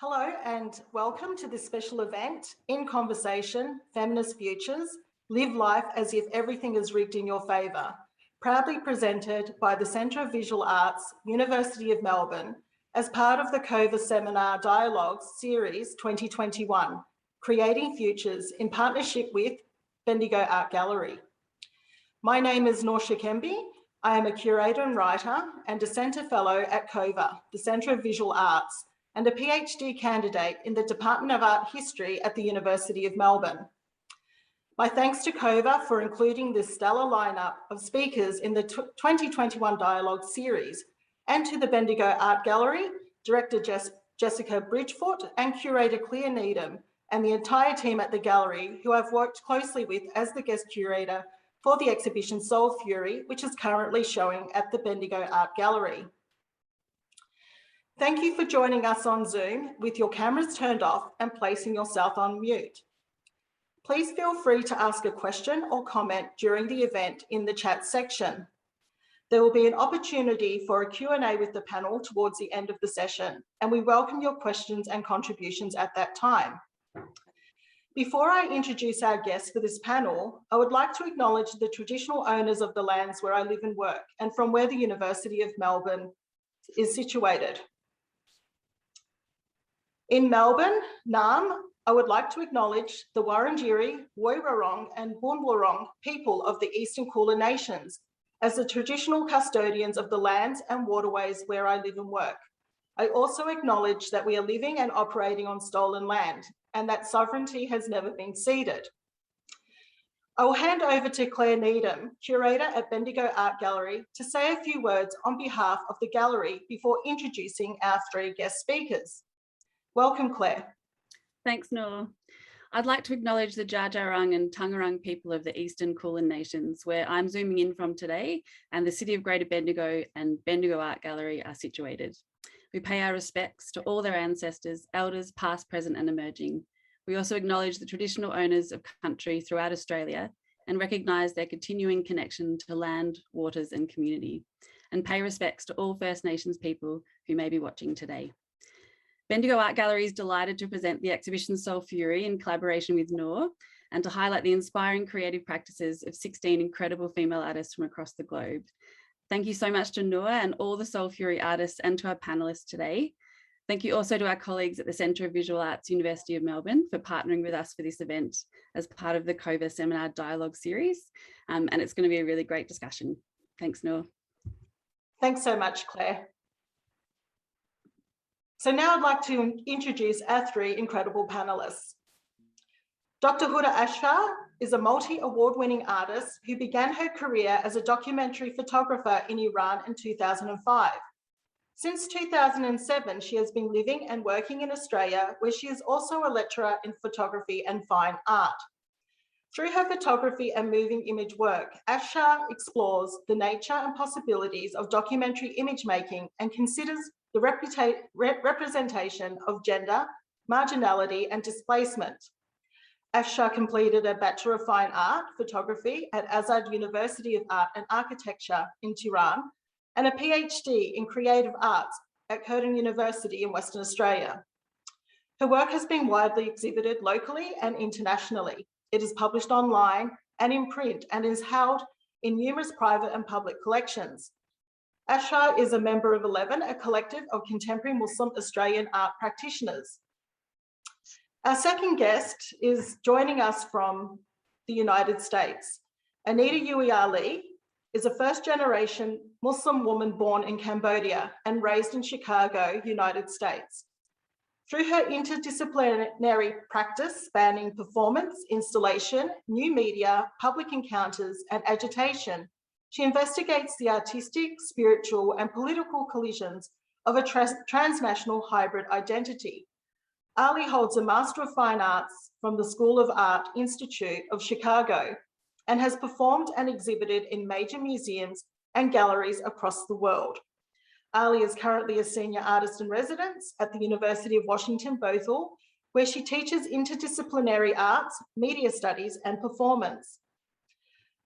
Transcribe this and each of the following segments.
Hello and welcome to this special event, In Conversation, Feminist Futures, Live Life as if everything is rigged in your favour, proudly presented by the Centre of Visual Arts, University of Melbourne, as part of the COVA Seminar Dialogues Series 2021, Creating Futures in partnership with Bendigo Art Gallery. My name is Noor Shakembi. I am a curator and writer and a Centre Fellow at COVA, the Centre of Visual Arts, and a PhD candidate in the Department of Art History at the University of Melbourne. My thanks to COVA for including this stellar lineup of speakers in the 2021 Dialogue Series, and to the Bendigo Art Gallery, Director Jessica Bridgefoot and Curator Claire Needham, and the entire team at the gallery who I've worked closely with as the guest curator for the exhibition Soul Fury, which is currently showing at the Bendigo Art Gallery. Thank you for joining us on Zoom with your cameras turned off and placing yourself on mute. Please feel free to ask a question or comment during the event in the chat section. There will be an opportunity for a Q&A with the panel towards the end of the session, and we welcome your questions and contributions at that time. Before I introduce our guests for this panel, I would like to acknowledge the traditional owners of the lands where I live and work, and from where the University of Melbourne is situated. In Melbourne, Naarm, I would like to acknowledge the Wurundjeri, Woiwurrung and Boonwurrung people of the Eastern Kulin Nations as the traditional custodians of the lands and waterways where I live and work. I also acknowledge that we are living and operating on stolen land and that sovereignty has never been ceded. I will hand over to Claire Needham, curator at Bendigo Art Gallery, to say a few words on behalf of the gallery before introducing our three guest speakers. Welcome, Claire. Thanks, Noor. I'd like to acknowledge the Dja Dja Wurrung and Taungurung people of the Eastern Kulin Nations, where I'm zooming in from today, and the City of Greater Bendigo and Bendigo Art Gallery are situated. We pay our respects to all their ancestors, elders past, present and emerging. We also acknowledge the traditional owners of country throughout Australia and recognise their continuing connection to land, waters and community, and pay respects to all First Nations people who may be watching today. Bendigo Art Gallery is delighted to present the exhibition Soul Fury in collaboration with Noor, and to highlight the inspiring creative practices of 16 incredible female artists from across the globe. Thank you so much to Noor and all the Soul Fury artists, and to our panelists today. Thank you also to our colleagues at the Centre of Visual Arts, University of Melbourne, for partnering with us for this event as part of the COVA Seminar Dialogue Series. And it's going to be a really great discussion. Thanks, Noor. Thanks so much, Claire. So now I'd like to introduce our three incredible panelists. Dr. Huda Ashar is a multi-award-winning artist who began her career as a documentary photographer in Iran in 2005. Since 2007, she has been living and working in Australia, where she is also a lecturer in photography and fine art. Through her photography and moving image work, Ashar explores the nature and possibilities of documentary image making and considers the representation of gender, marginality and displacement. Ashar completed a Bachelor of Fine Art Photography at Azad University of Art and Architecture in Tehran, and a PhD in Creative Arts at Curtin University in Western Australia. Her work has been widely exhibited locally and internationally. It is published online and in print and is held in numerous private and public collections. Ashar is a member of 11, a collective of contemporary Muslim Australian art practitioners. Our second guest is joining us from the United States. Anita Yui Ali is a first-generation Muslim woman born in Cambodia and raised in Chicago, United States. Through her interdisciplinary practice spanning performance, installation, new media, public encounters, and agitation, she investigates the artistic, spiritual, and political collisions of a transnational hybrid identity. Ali holds a Master of Fine Arts from the School of Art Institute of Chicago and has performed and exhibited in major museums and galleries across the world. Ali is currently a senior artist in residence at the University of Washington, Bothell, where she teaches interdisciplinary arts, media studies, and performance.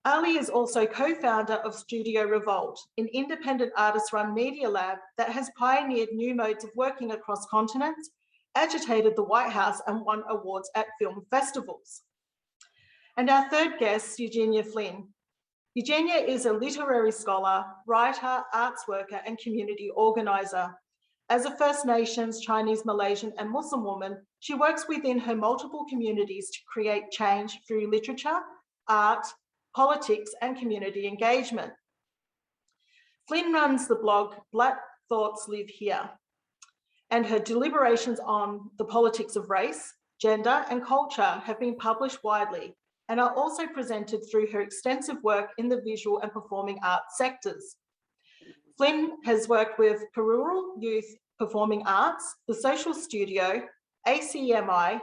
Ali is also co-founder of Studio Revolt, an independent artist-run media lab that has pioneered new modes of working across continents agitated the White House and won awards at film festivals. And our third guest, Eugenia Flynn. Eugenia is a literary scholar, writer, arts worker, and community organiser. As a First Nations, Chinese, Malaysian, and Muslim woman, she works within her multiple communities to create change through literature, art, politics, and community engagement. Flynn runs the blog Black Thoughts Live Here, and her deliberations on the politics of race, gender, and culture have been published widely and are also presented through her extensive work in the visual and performing arts sectors. Flynn has worked with Rural Youth Performing Arts, the Social Studio, ACMI,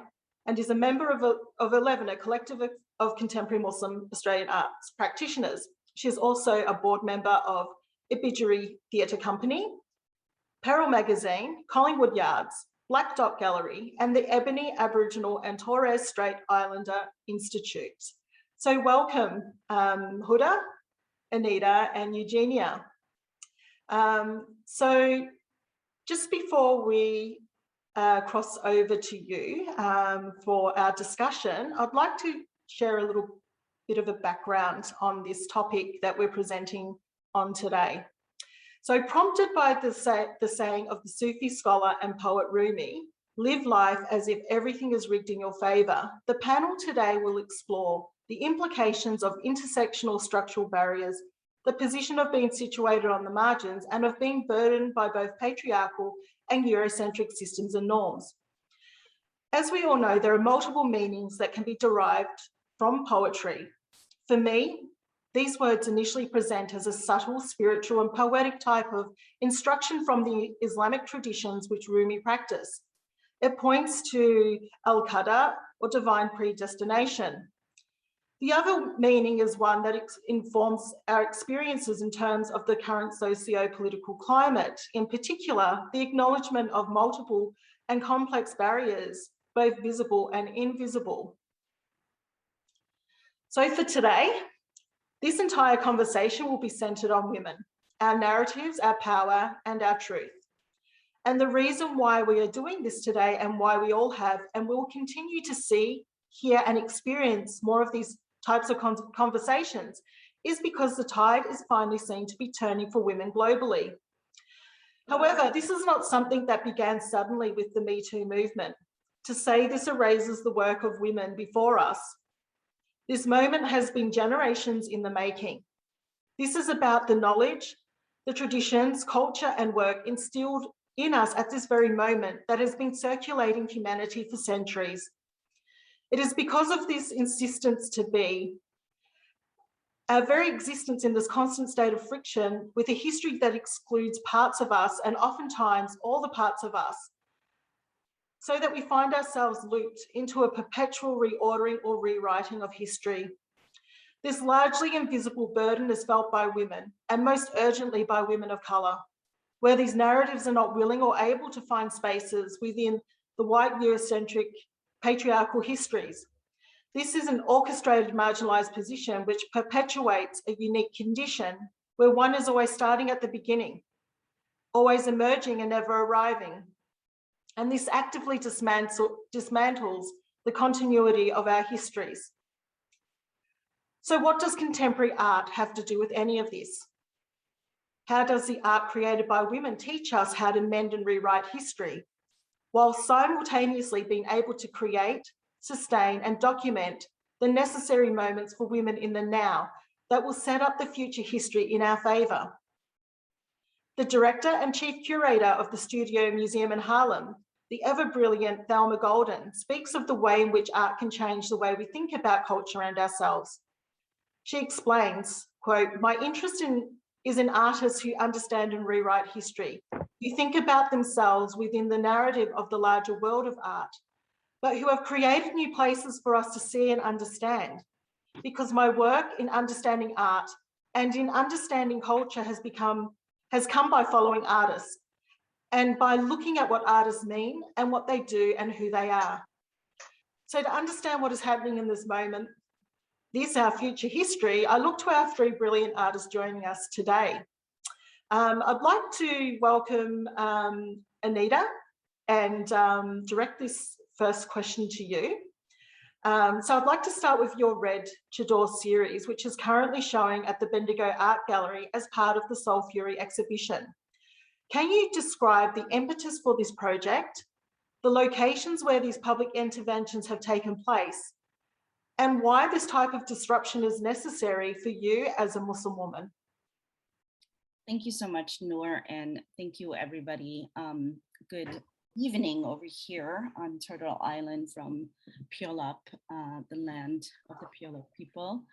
and is a member of 11, a collective of contemporary Muslim Australian arts practitioners. She is also a board member of Ibijiri Theatre Company, Peril Magazine, Collingwood Yards, Black Dot Gallery, and the Ebony Aboriginal and Torres Strait Islander Institute. So welcome, Huda, Anita, and Eugenia. So just before we cross over to you for our discussion, I'd like to share a little bit of a background on this topic that we're presenting on today. So prompted by the saying of the Sufi scholar and poet Rumi, live life as if everything is rigged in your favour, the panel today will explore the implications of intersectional structural barriers, the position of being situated on the margins, and of being burdened by both patriarchal and Euro-centric systems and norms. As we all know, there are multiple meanings that can be derived from poetry. For me, these words initially present as a subtle, spiritual, and poetic type of instruction from the Islamic traditions which Rumi practiced. It points to al-qadar, or divine predestination. The other meaning is one that informs our experiences in terms of the current socio-political climate, in particular, the acknowledgement of multiple and complex barriers, both visible and invisible. So for today, this entire conversation will be centred on women, our narratives, our power, and our truth. And the reason why we are doing this today, and why we all have and will continue to see, hear, and experience more of these types of conversations, is because the tide is finally seen to be turning for women globally. However, this is not something that began suddenly with the Me Too movement. To say this erases the work of women before us. This moment has been generations in the making. This is about the knowledge, the traditions, culture, and work instilled in us at this very moment that has been circulating humanity for centuries. It is because of this insistence to be, our very existence in this constant state of friction with a history that excludes parts of us, and oftentimes all the parts of us, so that we find ourselves looped into a perpetual reordering or rewriting of history. This largely invisible burden is felt by women, and most urgently by women of colour, where these narratives are not willing or able to find spaces within the white Euro-centric patriarchal histories. This is an orchestrated marginalised position which perpetuates a unique condition where one is always starting at the beginning, always emerging and never arriving. And this actively dismantles the continuity of our histories. So what does contemporary art have to do with any of this? How does the art created by women teach us how to mend and rewrite history, while simultaneously being able to create, sustain, and document the necessary moments for women in the now that will set up the future history in our favour? The director and chief curator of the Studio Museum in Harlem, the ever-brilliant Thelma Golden, speaks of the way in which art can change the way we think about culture and ourselves. She explains, quote, "My interest is in artists who understand and rewrite history, who think about themselves within the narrative of the larger world of art, but who have created new places for us to see and understand. Because my work in understanding art and in understanding culture has come by following artists and by looking at what artists mean and what they do and who they are." So to understand what is happening in this moment, this, our future history, I look to our three brilliant artists joining us today. I'd like to welcome Anita and direct this first question to you. So I'd like to start with your Red Chador series, which is currently showing at the Bendigo Art Gallery as part of the Soul Fury exhibition. Can you describe the impetus for this project, the locations where these public interventions have taken place, and why this type of disruption is necessary for you as a Muslim woman? Thank you so much, Noor, and thank you, everybody. Good evening over here on Turtle Island from Puyallup, the land of the Puyallup people.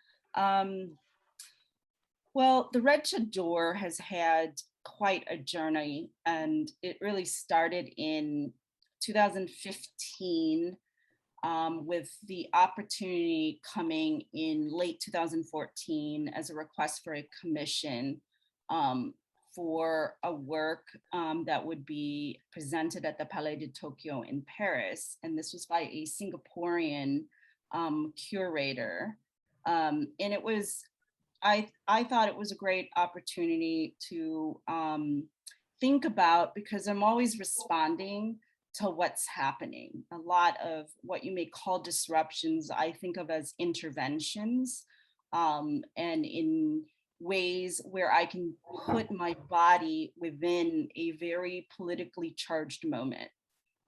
Well, the Red Chador has had quite a journey, and it really started in 2015 with the opportunity coming in late 2014 as a request for a commission for a work that would be presented at the Palais de Tokyo in Paris. And this was by a Singaporean curator. And it was, I thought it was a great opportunity to think about, because I'm always responding to what's happening. A lot of what you may call disruptions, I think of as interventions, and in ways where I can put my body within a very politically charged moment.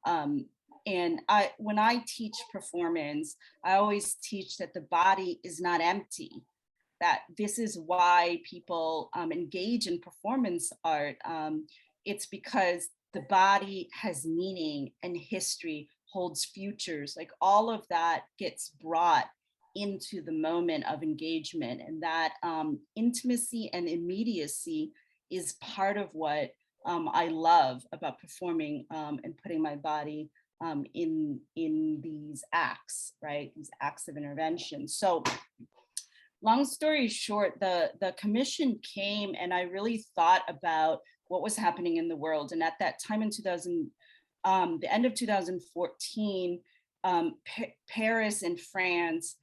And when I teach performance, I always teach that the body is not empty, that this is why people engage in performance art. It's because the body has meaning and history, holds futures, like all of that gets brought into the moment of engagement, and that intimacy and immediacy is part of what I love about performing and putting my body in these acts, right? These acts of intervention. So long story short, the commission came, and I really thought about what was happening in the world. And at that time in the end of 2014, Paris and France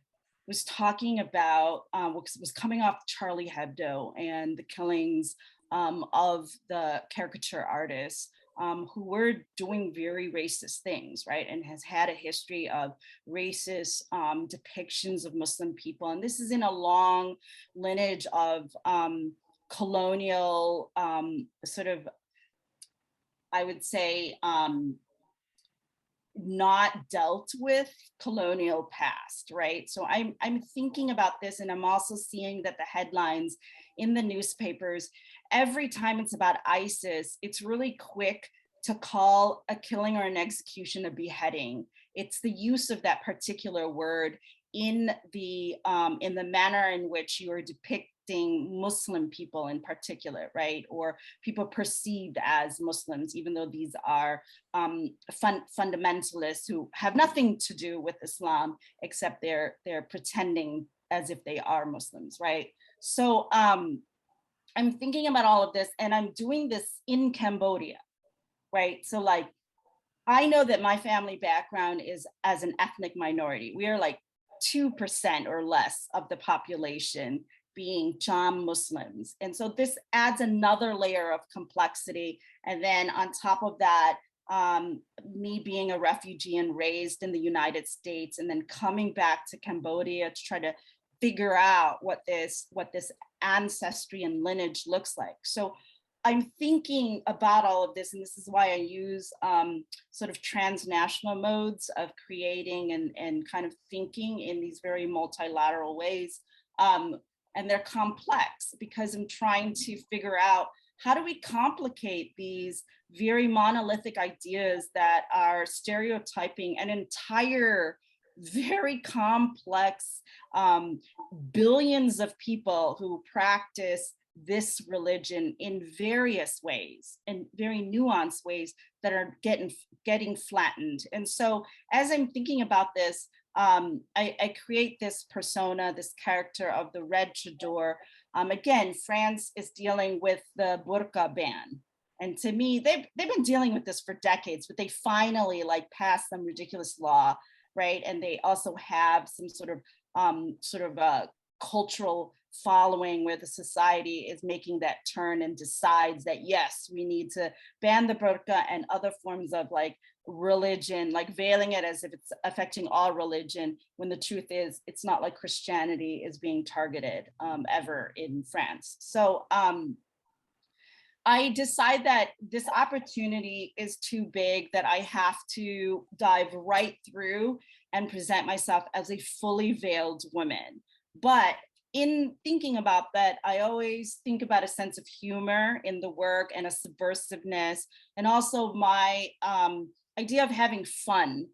was talking about, was coming off Charlie Hebdo and the killings of the caricature artists who were doing very racist things, right? And has had a history of racist depictions of Muslim people. And this is in a long lineage of colonial sort of, I would say, not dealt with colonial past, right? So I'm thinking about this, and I'm also seeing that the headlines in the newspapers, every time it's about ISIS, it's really quick to call a killing or an execution a beheading. It's the use of that particular word in the manner in which you are depicting Muslim people in particular, right? Or people perceived as Muslims, even though these are fundamentalists who have nothing to do with Islam, except they're pretending as if they are Muslims, right? So I'm thinking about all of this, and I'm doing this in Cambodia, right? So like, I know that my family background is as an ethnic minority. We are like 2% or less of the population being Cham Muslims. And so this adds another layer of complexity. And then on top of that, me being a refugee and raised in the United States, and then coming back to Cambodia to try to figure out what this ancestry and lineage looks like. So I'm thinking about all of this, and this is why I use sort of transnational modes of creating and kind of thinking in these very multilateral ways. And they're complex because I'm trying to figure out, how do we complicate these very monolithic ideas that are stereotyping an entire very complex billions of people who practice this religion in various ways, in very nuanced ways that are getting flattened. And so as I'm thinking about this, I create this persona, this character of the Red Chador. Again, France is dealing with the burqa ban. And to me, they've been dealing with this for decades, but they finally like passed some ridiculous law, right? And they also have some sort of cultural following where the society is making that turn and decides that, yes, we need to ban the burqa and other forms of like religion, like veiling it as if it's affecting all religion, when the truth is it's not like Christianity is being targeted ever in France. So I decide that this opportunity is too big, that I have to dive right through and present myself as a fully veiled woman. But in thinking about that, I always think about a sense of humor in the work and a subversiveness, and also my idea of having fun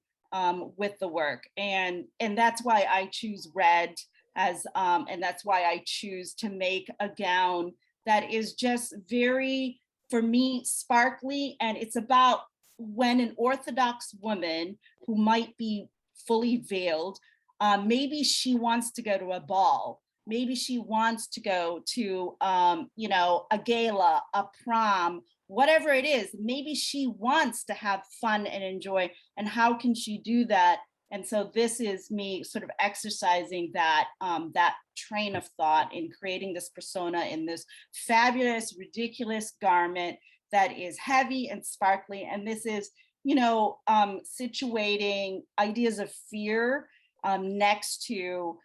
with the work. And that's why I choose red as, and that's why I choose to make a gown that is just very, for me, sparkly. And it's about when an Orthodox woman who might be fully veiled, maybe she wants to go to a ball, maybe she wants to go to, you know, a gala, a prom, whatever it is, maybe she wants to have fun and enjoy. And how can she do that? And so this is me sort of exercising that, that train of thought in creating this persona in this fabulous, ridiculous garment that is heavy and sparkly. And this is, you know, situating ideas of fear next to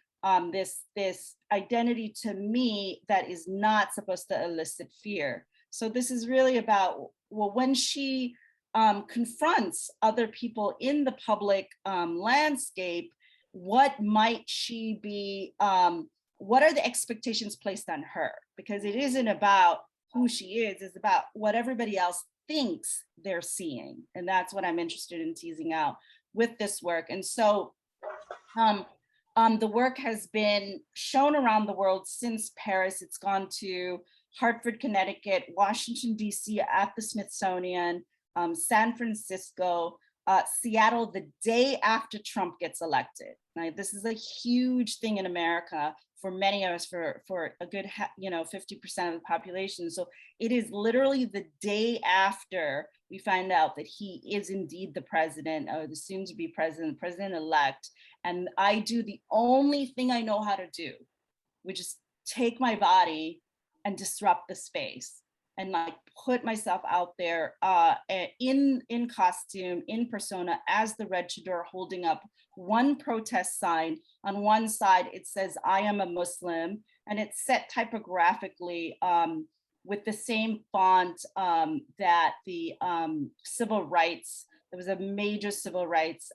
this identity to me that is not supposed to elicit fear. So this is really about, well, when she confronts other people in the public landscape, what might she be, what are the expectations placed on her? Because it isn't about who she is, it's about what everybody else thinks they're seeing. And that's what I'm interested in teasing out with this work. And so the work has been shown around the world since Paris. It's gone to Hartford, Connecticut, Washington, DC at the Smithsonian, San Francisco, Seattle the day after Trump gets elected. Right? This is a huge thing in America for many of us, for a good, 50% of the population. So it is literally the day after we find out that he is indeed the president, or the soon to be president-elect. And I do the only thing I know how to do, which is take my body and disrupt the space and like put myself out there in costume, in persona, as the Red Chador, holding up one protest sign. On one side, it says, "I am a Muslim," and it's set typographically with the same font that the civil rights, there was a major civil rights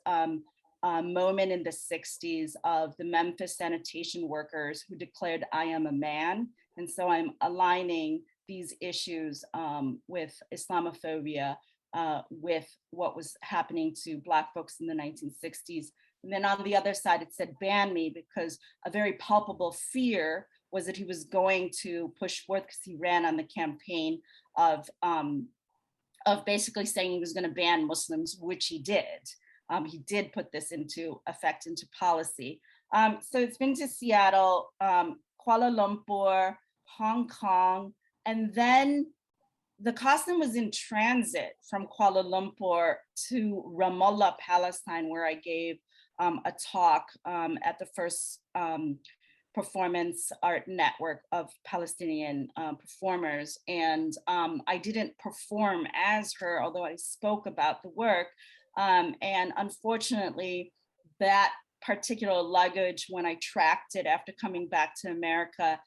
moment in the 60s of the Memphis sanitation workers who declared, "I am a man." And so I'm aligning these issues with Islamophobia, with what was happening to Black folks in the 1960s. And then on the other side, it said, "Ban me," because a very palpable fear was that he was going to push forth, because he ran on the campaign of basically saying he was going to ban Muslims, which he did. He did put this into effect, into policy. So it's been to Seattle, Kuala Lumpur, Hong Kong, and then the costume was in transit from Kuala Lumpur to Ramallah, Palestine, where I gave a talk at the first performance art network of Palestinian performers. And I didn't perform as her, although I spoke about the work. And unfortunately, that particular luggage, when I tracked it after coming back to America,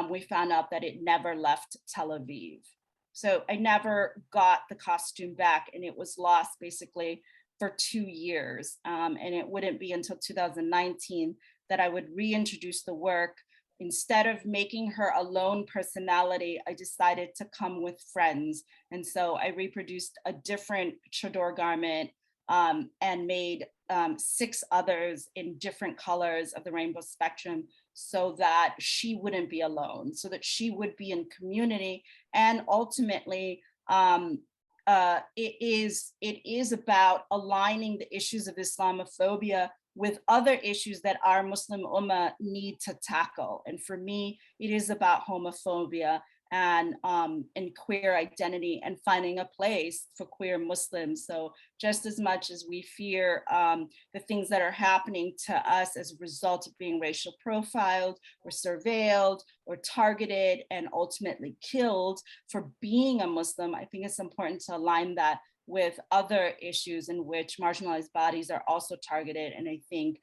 we found out that it never left Tel Aviv. So I never got the costume back, and it was lost basically for 2 years. And it wouldn't be until 2019 that I would reintroduce the work. Instead of making her a lone personality, I decided to come with friends. And so I reproduced a different chador garment and made 6 others in different colors of the rainbow spectrum, so that she wouldn't be alone, so that she would be in community. And ultimately, it is about aligning the issues of Islamophobia with other issues that our Muslim Ummah need to tackle. And for me, it is about homophobia and queer identity, and finding a place for queer Muslims. So just as much as we fear the things that are happening to us as a result of being racial profiled or surveilled or targeted and ultimately killed for being a Muslim, I think it's important to align that with other issues in which marginalized bodies are also targeted. And I think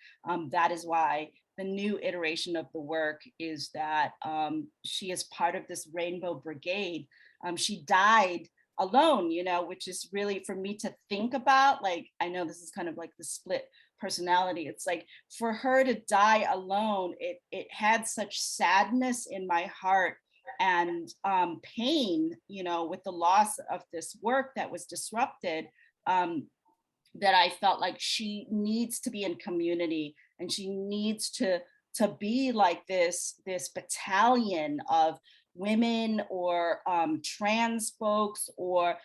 that is why the new iteration of the work is that she is part of this Rainbow Brigade. She died alone, you know, which is really for me to think about. Like, I know this is kind of like the split personality. It's like for her to die alone, it had such sadness in my heart and pain, you know, with the loss of this work that was disrupted, that I felt like she needs to be in community, and she needs to be like this battalion of women or trans folks or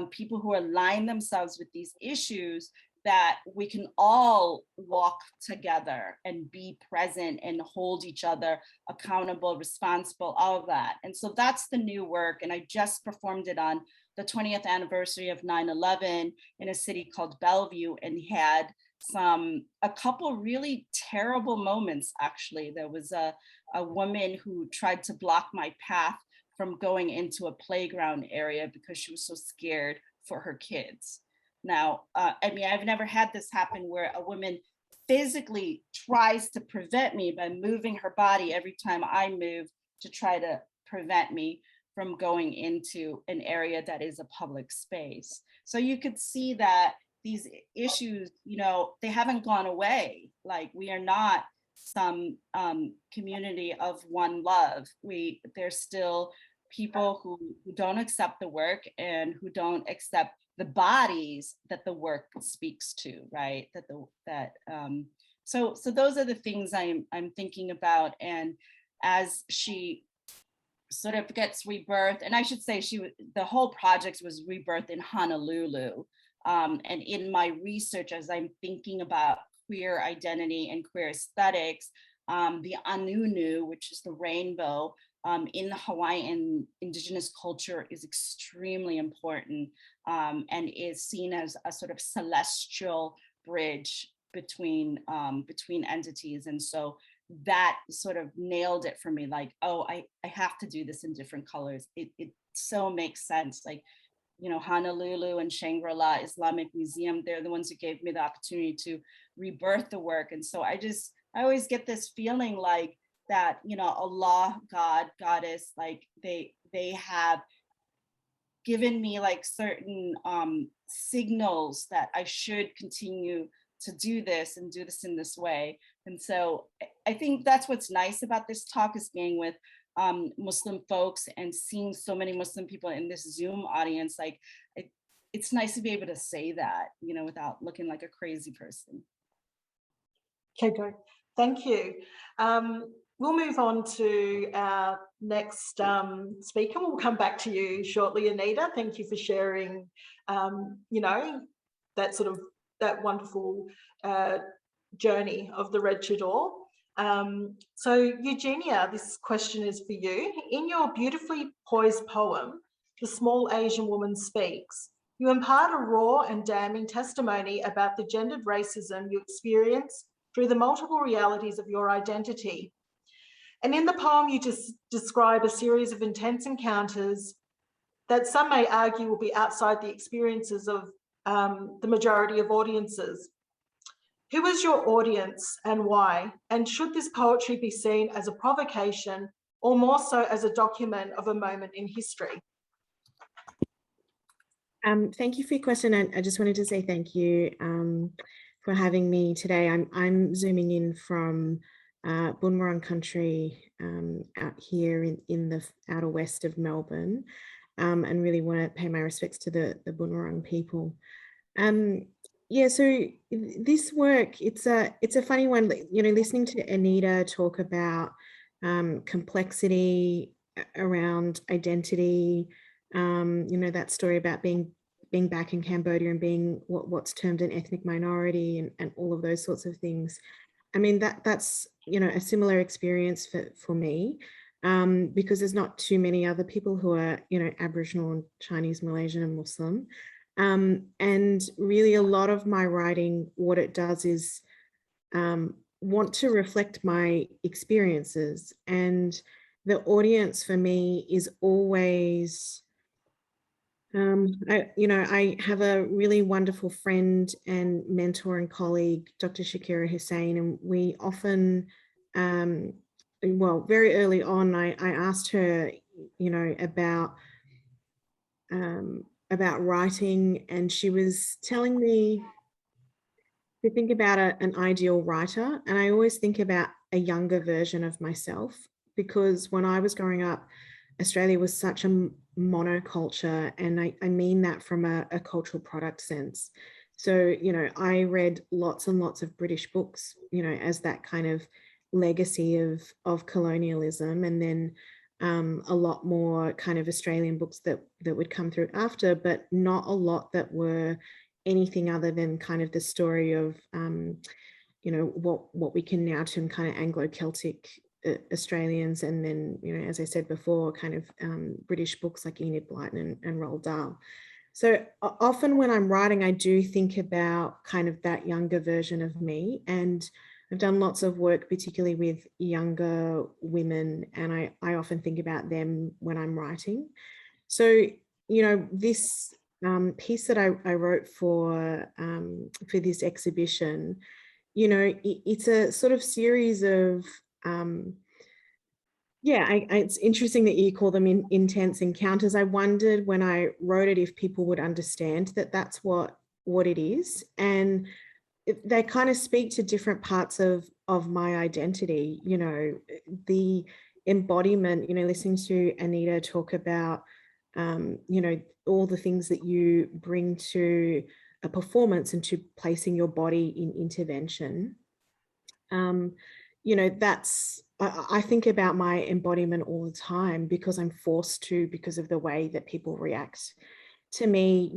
people who align themselves with these issues, that we can all walk together and be present and hold each other accountable, responsible, all of that. And so that's the new work. And I just performed it on the 20th anniversary of 9/11 in a city called Bellevue, and had a couple really terrible moments, actually. There was a woman who tried to block my path from going into a playground area because she was so scared for her kids. Now, I mean, I've never had this happen where a woman physically tries to prevent me by moving her body every time I move to try to prevent me from going into an area that is a public space. So you could see that these issues, you know, they haven't gone away. Like, we are not some community of one love. There's still people who don't accept the work and who don't accept the bodies that the work speaks to, right? So those are the things I'm thinking about. And as she sort of gets rebirthed, and I should say the whole project was rebirthed in Honolulu. And in my research, as I'm thinking about queer identity and queer aesthetics, the anunu, which is the rainbow, in the Hawaiian indigenous culture is extremely important, and is seen as a sort of celestial bridge between entities. And so that sort of nailed it for me, like, oh, I have to do this in different colors. It so makes sense. Like, you know, Honolulu and Shangri-La Islamic Museum, they're the ones who gave me the opportunity to rebirth the work. And so I always get this feeling like that, you know, Allah, God, Goddess, like they have given me like certain signals that I should continue to do this and do this in this way. And so I think that's what's nice about this talk, is being with Muslim folks and seeing so many Muslim people in this Zoom audience. Like, it's nice to be able to say that, you know, without looking like a crazy person. Okay, good. Thank you. We'll move on to our next speaker. We'll come back to you shortly, Anita. Thank you for sharing, you know, that wonderful journey of the Red Chador. So Eugenia, this question is for you. In your beautifully poised poem, The Small Asian Woman Speaks, you impart a raw and damning testimony about the gendered racism you experience through the multiple realities of your identity. And in the poem, you just describe a series of intense encounters that some may argue will be outside the experiences of the majority of audiences. Who is your audience and why? And should this poetry be seen as a provocation or more so as a document of a moment in history? Thank you for your question. I just wanted to say thank you for having me today. I'm zooming in from Boonwurrung country out here in the outer west of Melbourne, and really want to pay my respects to the Boonwurrung people. Yeah, so this work, it's a funny one, you know, listening to Anita talk about complexity around identity, you know, that story about being back in Cambodia and being what's termed an ethnic minority and all of those sorts of things. I mean, that's, you know, a similar experience for me, because there's not too many other people who are, you know, Aboriginal and Chinese, Malaysian and Muslim. And really a lot of my writing, what it does is want to reflect my experiences, and the audience for me is always I have a really wonderful friend and mentor and colleague, Dr. Shakira Hussain, and we often, well, very early on, I asked her, about writing, and she was telling me to think about an ideal writer. And I always think about a younger version of myself, because when I was growing up, Australia was such a monoculture, and I mean that from a cultural product sense. So, I read lots and lots of British books, as that kind of legacy of colonialism, and then a lot more kind of Australian books that would come through after, but not a lot that were anything other than kind of the story of, what we can now term kind of Anglo-Celtic Australians, and then, as I said before, kind of British books like Enid Blyton and Roald Dahl. So often when I'm writing, I do think about kind of that younger version of me, and I've done lots of work, particularly with younger women, and I often think about them when I'm writing. So, this piece that I wrote for this exhibition, it's a sort of series of, it's interesting that you call them intense encounters. I wondered when I wrote it if people would understand that that's what it is. And they kind of speak to different parts of my identity, the embodiment, listening to Anita talk about, all the things that you bring to a performance and to placing your body in intervention. I think about my embodiment all the time, because I'm forced to, because of the way that people react to me,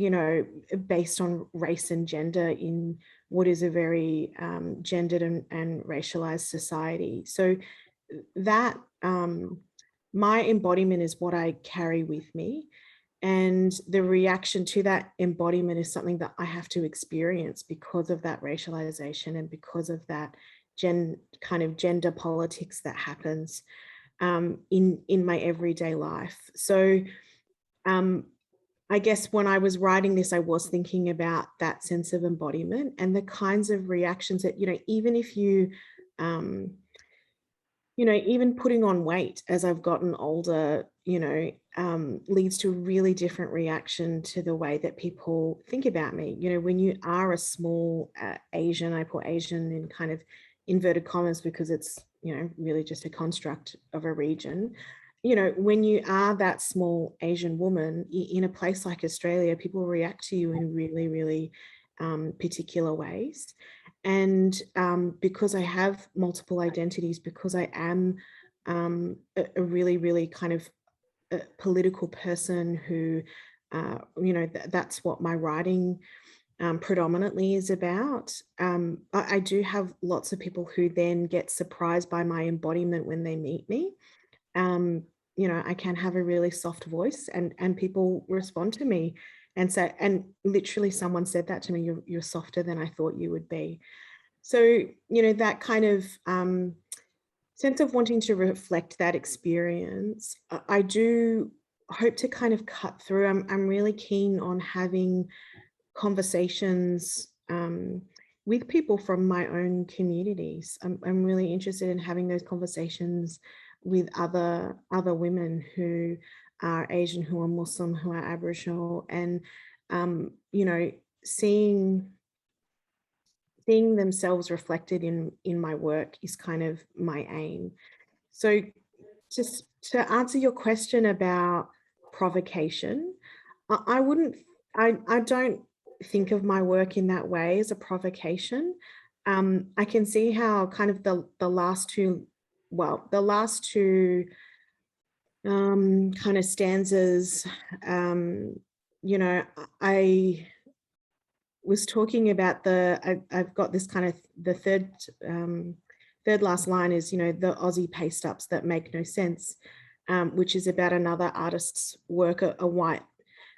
based on race and gender in what is a very gendered and racialized society. So that my embodiment is what I carry with me. And the reaction to that embodiment is something that I have to experience because of that racialization and because of that kind of gender politics that happens in my everyday life. So I guess when I was writing this, I was thinking about that sense of embodiment and the kinds of reactions that, even if you, even putting on weight as I've gotten older, leads to a really different reaction to the way that people think about me. When you are a small Asian, I put Asian in kind of inverted commas because it's, really just a construct of a region. When you are that small Asian woman in a place like Australia, people react to you in really, really particular ways. And because I have multiple identities, because I am a really, really kind of political person who, that's what my writing predominantly is about. I do have lots of people who then get surprised by my embodiment when they meet me. I can have a really soft voice, and people respond to me and say, and literally someone said that to me, you're softer than I thought you would be. So, that kind of sense of wanting to reflect that experience, I do hope to kind of cut through. I'm really keen on having conversations with people from my own communities. I'm really interested in having those conversations with other women who are Asian, who are Muslim, who are Aboriginal, and seeing themselves reflected in my work is kind of my aim. So just to answer your question about provocation, I don't think of my work in that way as a provocation. I can see how kind of the last two kind of stanzas, I was talking about I've got this kind of the third last line is, the Aussie paste ups that make no sense, which is about another artist's work, a white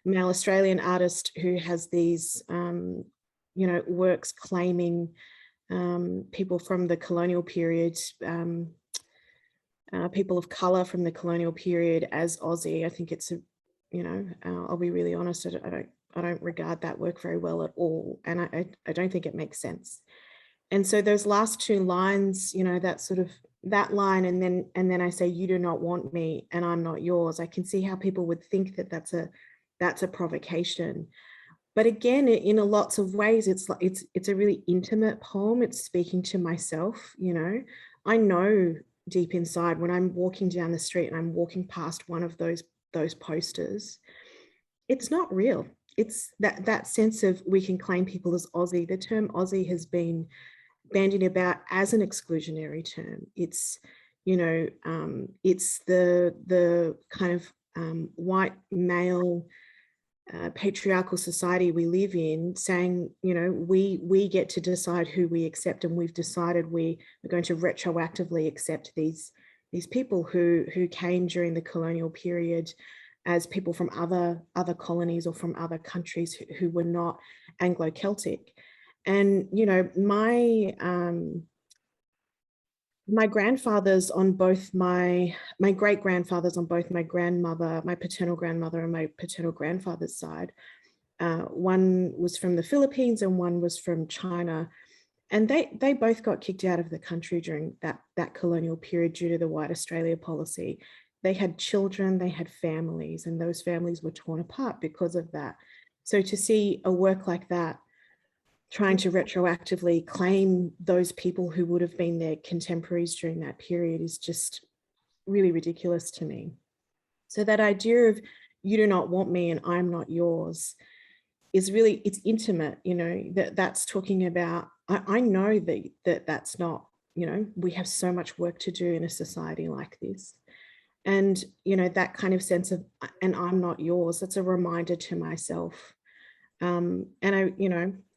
male Australian artist who has these, works claiming people from the colonial period, people of colour from the colonial period as Aussie. I think it's I'll be really honest, I don't regard that work very well at all. And I don't think it makes sense. And so those last two lines, that sort of that line, and then I say, you do not want me and I'm not yours. I can see how people would think that that's a provocation. But again, in a lots of ways, it's a really intimate poem. It's speaking to myself. I know deep inside when I'm walking down the street and I'm walking past one of those posters, it's not real. It's that sense of, we can claim people as Aussie. The term Aussie has been bandied about as an exclusionary term. It's it's the kind of white male patriarchal society we live in, saying, we get to decide who we accept, and we've decided we're going to retroactively accept these people who came during the colonial period as people from other colonies or from other countries who were not Anglo-Celtic. And my grandfathers on both my great-grandfathers on both my paternal grandmother and my paternal grandfather's side, one was from the Philippines and one was from China, and they both got kicked out of the country during that colonial period due to the White Australia policy. They had children, they had families, and those families were torn apart because of that. So to see a work like that trying to retroactively claim those people who would have been their contemporaries during that period is just really ridiculous to me. So that idea of, you do not want me and I'm not yours, is really, it's intimate, that's talking about, I know that's not, we have so much work to do in a society like this. And, that kind of sense of, and I'm not yours, that's a reminder to myself. And I,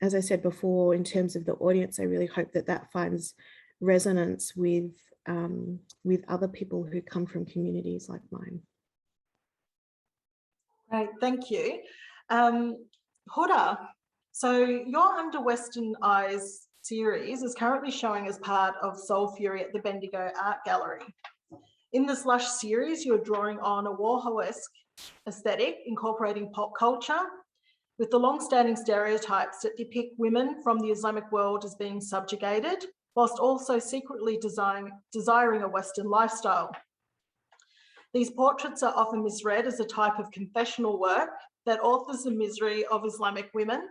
as I said before, in terms of the audience, I really hope that finds resonance with other people who come from communities like mine. Right, thank you. Huda, so your Under Western Eyes series is currently showing as part of Soul Fury at the Bendigo Art Gallery. In this lush series, you're drawing on a Warhol-esque aesthetic, incorporating pop culture, with the long-standing stereotypes that depict women from the Islamic world as being subjugated, whilst also secretly desiring a Western lifestyle. These portraits are often misread as a type of confessional work that authors the misery of Islamic women,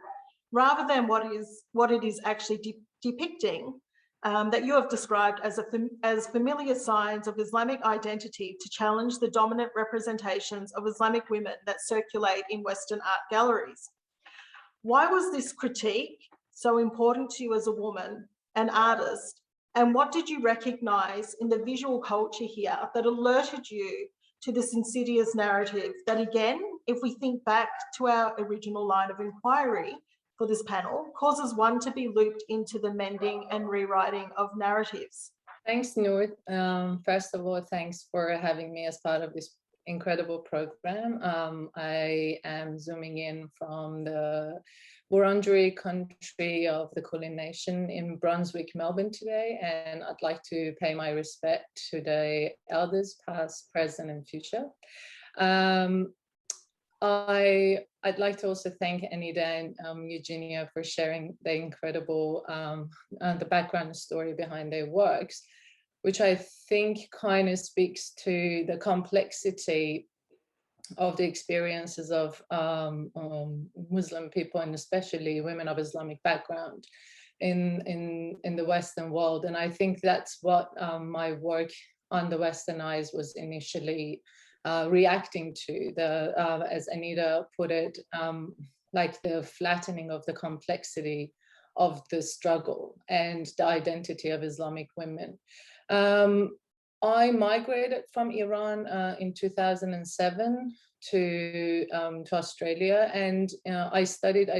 rather than what it is actually depicting, that you have described as familiar signs of Islamic identity to challenge the dominant representations of Islamic women that circulate in Western art galleries. Why was this critique so important to you as a woman, an artist? And what did you recognise in the visual culture here that alerted you to this insidious narrative that, again, if we think back to our original line of inquiry for this panel, causes one to be looped into the mending and rewriting of narratives? Thanks, Noor. First of all, thanks for having me as part of this incredible program. I am zooming in from the Wurundjeri country of the Kulin Nation in Brunswick, Melbourne today, and I'd like to pay my respect to the elders, past, present, and future. I'd like to also thank Anita and Eugenia for sharing the incredible, the background story behind their works, which I think kind of speaks to the complexity of the experiences of Muslim people, and especially women of Islamic background in the Western world. And I think that's what my work on the Western Eyes was initially reacting to, as Anita put it, like the flattening of the complexity of the struggle and the identity of Islamic women. I migrated from Iran in 2007 to Australia, and I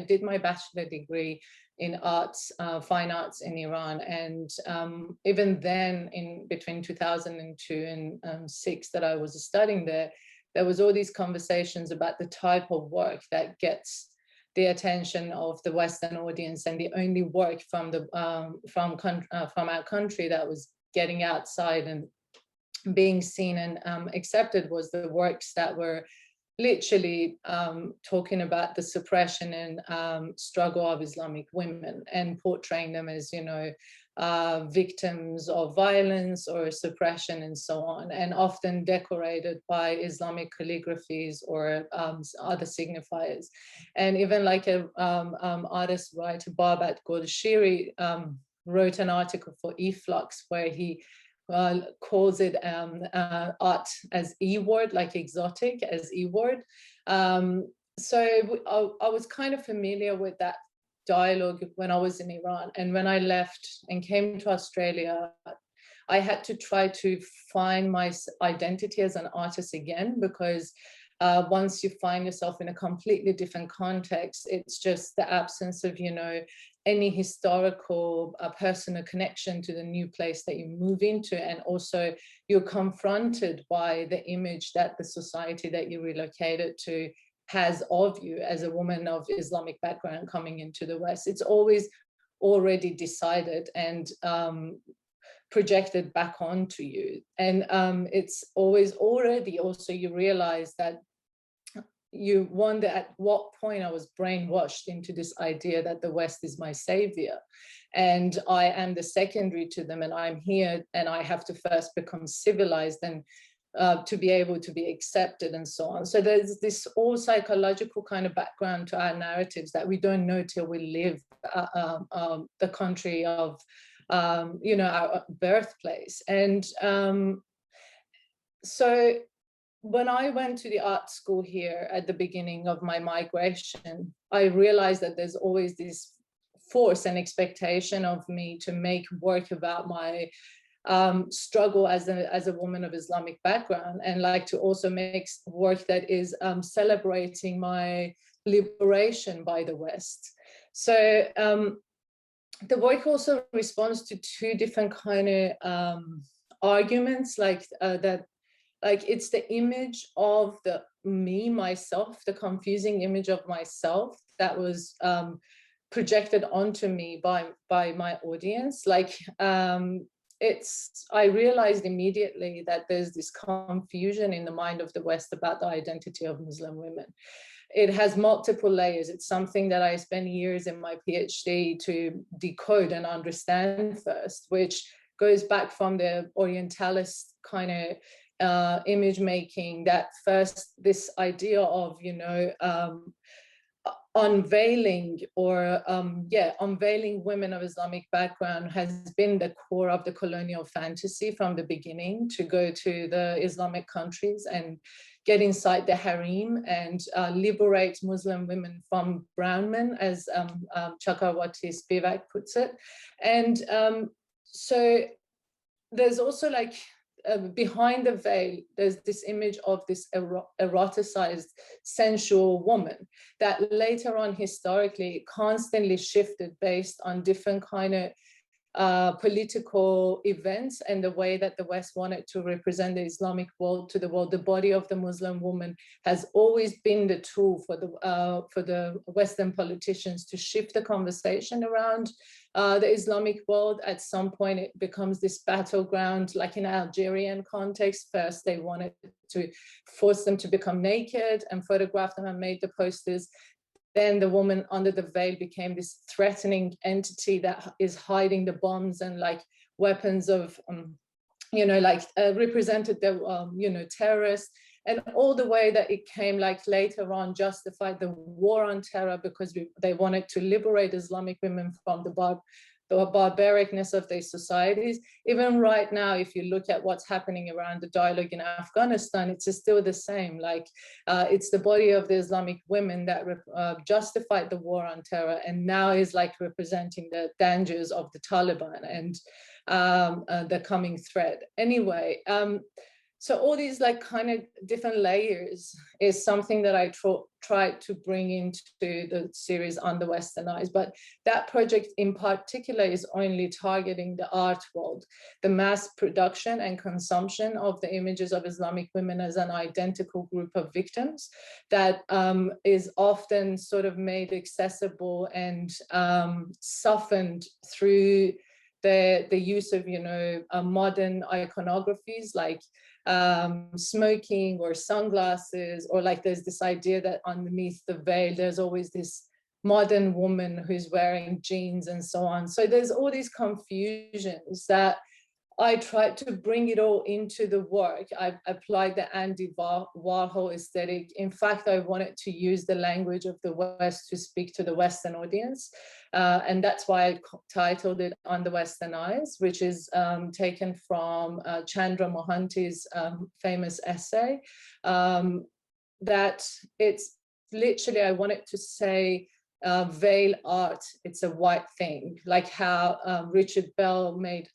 did my bachelor degree in arts, fine arts in Iran. And even then, in between 2002 and 6 that I was studying there was all these conversations about the type of work that gets the attention of the Western audience, and the only work from our country that was getting outside and being seen and accepted was the works that were literally talking about the suppression and struggle of Islamic women and portraying them as, you know, victims of violence or suppression and so on, and often decorated by Islamic calligraphies or other signifiers. And even like a artist writer, Babat Golshiri, wrote an article for Eflux where he calls it art as E-word, like exotic as E-word. So I was kind of familiar with that dialogue when I was in Iran. And when I left and came to Australia, I had to try to find my identity as an artist again, because once you find yourself in a completely different context, it's just the absence of, you know, any historical personal connection to the new place that you move into. And also you're confronted by the image that the society that you relocated to has of you as a woman of Islamic background coming into the West. It's always already decided and projected back onto you. And it's always already also you realize that you wonder at what point I was brainwashed into this idea that the West is my savior and I am the secondary to them, and I'm here and I have to first become civilized and to be able to be accepted and so on. So there's this all psychological kind of background to our narratives that we don't know till we live the country of, you know, our birthplace. And so when I went to the art school here at the beginning of my migration, I realized that there's always this force and expectation of me to make work about my struggle as a woman of Islamic background, and like to also make work that is celebrating my liberation by the West. So the work also responds to two different kind of arguments, like that, like it's the image of the me, myself, the confusing image of myself that was projected onto me by my audience. Like I realized immediately that there's this confusion in the mind of the West about the identity of Muslim women. It has multiple layers. It's something that I spent years in my PhD to decode and understand first, which goes back from the Orientalist kind of image making, that first this idea of, you know, unveiling or unveiling women of Islamic background has been the core of the colonial fantasy from the beginning, to go to the Islamic countries and get inside the harem and liberate Muslim women from brown men, as Chakravarti Spivak puts it. And so there's also like behind the veil, there's this image of this eroticized, sensual woman that later on historically constantly shifted based on different kind of political events and the way that the West wanted to represent the Islamic world to the world. The body of the Muslim woman has always been the tool for the Western politicians to shift the conversation around the Islamic world. At some point, it becomes this battleground, like in Algerian context. First, they wanted to force them to become naked and photograph them and made the posters. Then the woman under the veil became this threatening entity that is hiding the bombs and like weapons of, you know, like represented the, you know, terrorists. And all the way that it came like later on justified the war on terror because they wanted to liberate Islamic women from the barbaricness of their societies. Even right now, if you look at what's happening around the dialogue in Afghanistan, it's still the same. Like it's the body of the Islamic women that justified the war on terror and now is like representing the dangers of the Taliban and the coming threat. Anyway, so all these like kind of different layers is something that I tried to bring into the series On the Western Eyes. But that project in particular is only targeting the art world, the mass production and consumption of the images of Islamic women as an identical group of victims that is often sort of made accessible and softened through the use of, modern iconographies like smoking or sunglasses, or like there's this idea that underneath the veil, there's always this modern woman who's wearing jeans and so on. So there's all these confusions that I tried to bring it all into the work. I applied the Andy Warhol aesthetic. In fact, I wanted to use the language of the West to speak to the Western audience. And that's why I titled it On the Western Eyes, which is taken from Chandra Mohanty's famous essay. That it's literally, I wanted to say, veil art, it's a white thing, like how Richard Bell made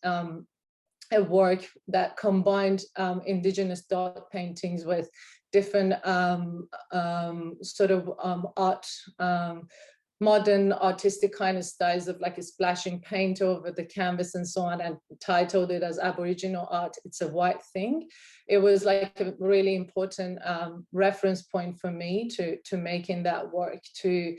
a work that combined indigenous dot paintings with different sort of art, modern artistic kind of styles of like a splashing paint over the canvas and so on, and titled it as Aboriginal art, it's a white thing. It was like a really important reference point for me to making that work, to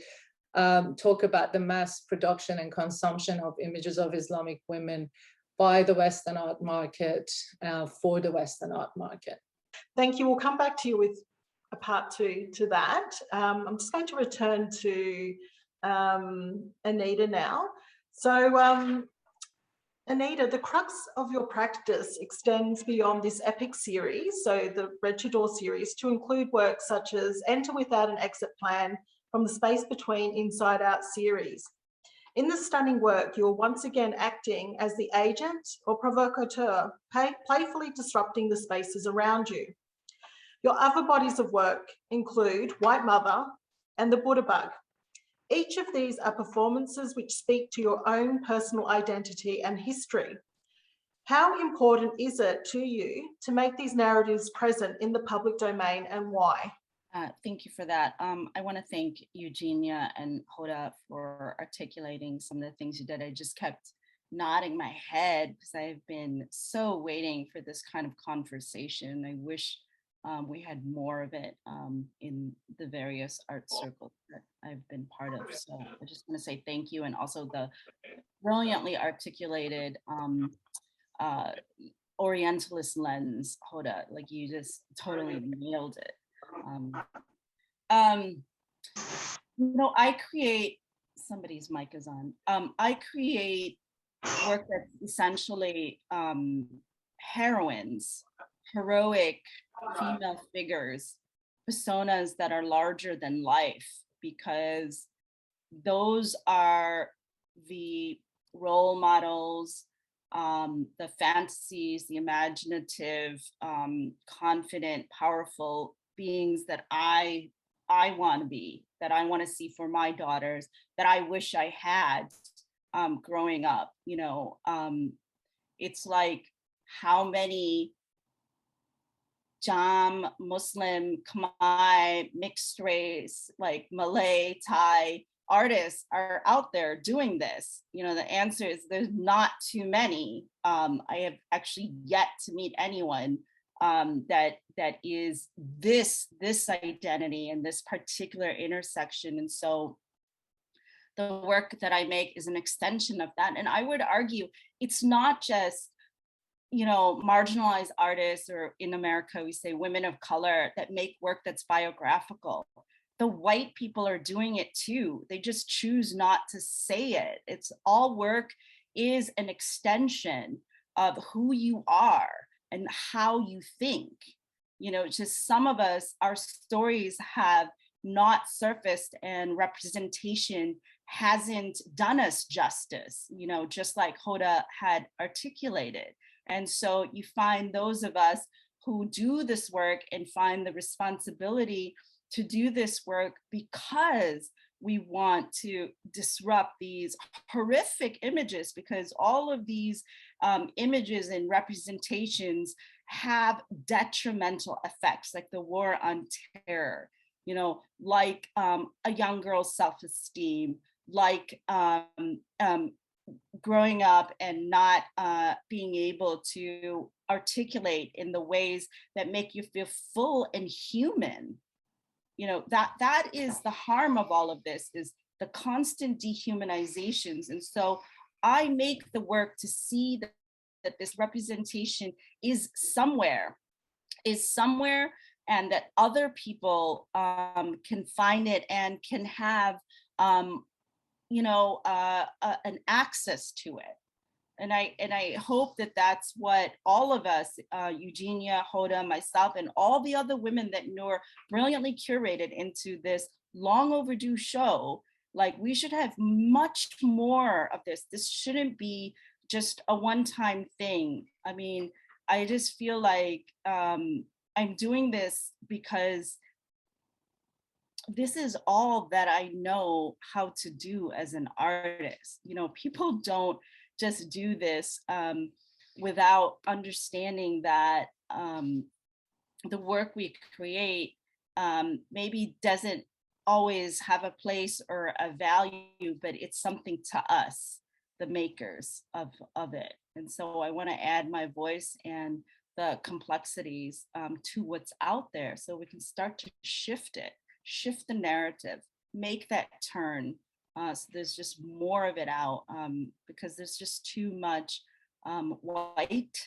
talk about the mass production and consumption of images of Islamic women by the Western art market, for the Western art market. Thank you. We'll come back to you with a part 2 to that. I'm just going to return to Anita now. So Anita, the crux of your practice extends beyond this epic series, so the Red Tudor series, to include works such as Enter Without an Exit Plan from the Space Between Inside Out series. In this stunning work, you're once again acting as the agent or provocateur, playfully disrupting the spaces around you. Your other bodies of work include White Mother and The Buddha Bug. Each of these are performances which speak to your own personal identity and history. How important is it to you to make these narratives present in the public domain, and why? Thank you for that. I want to thank Eugenia and Hoda for articulating some of the things you did. I just kept nodding my head because I've been so waiting for this kind of conversation. I wish we had more of it in the various art circles that I've been part of. So I just want to say thank you, and also the brilliantly articulated Orientalist lens, Hoda. Like, you just totally nailed it. I create, somebody's mic is on. I create work that's essentially heroines, heroic female figures, personas that are larger than life, because those are the role models, the fantasies, the imaginative, confident, powerful beings that I want to be, that I want to see for my daughters, that I wish I had growing up. It's like, how many Jam, Muslim, Khmer, mixed race, like Malay, Thai artists are out there doing this? The answer is there's not too many. I have actually yet to meet anyone that is this identity and this particular intersection. And so the work that I make is an extension of that. And I would argue it's not just, marginalized artists, or in America, we say women of color, that make work that's biographical. The white people are doing it too. They just choose not to say it. It's all work is an extension of who you are and how you think. Just some of us, our stories have not surfaced, and representation hasn't done us justice, just like Hoda had articulated. And so you find those of us who do this work and find the responsibility to do this work because we want to disrupt these horrific images, because all of these images and representations have detrimental effects, like the war on terror, like a young girl's self-esteem, like growing up and not being able to articulate in the ways that make you feel full and human. That is the harm of all of this, is the constant dehumanizations. And so I make the work to see that this representation is somewhere, and that other people can find it and can have, you know, an access to it. And I hope that that's what all of us, Eugenia, Hoda, myself, and all the other women that Noor brilliantly curated into this long overdue show, like we should have much more of this. This shouldn't be just a one-time thing. I mean, I just feel like I'm doing this because this is all that I know how to do as an artist. You know, people don't just do this without understanding that the work we create maybe doesn't always have a place or a value, but it's something to us, the makers of it. And so I want to add my voice and the complexities to what's out there so we can start to shift it, shift the narrative, make that turn. So there's just more of it out because there's just too much white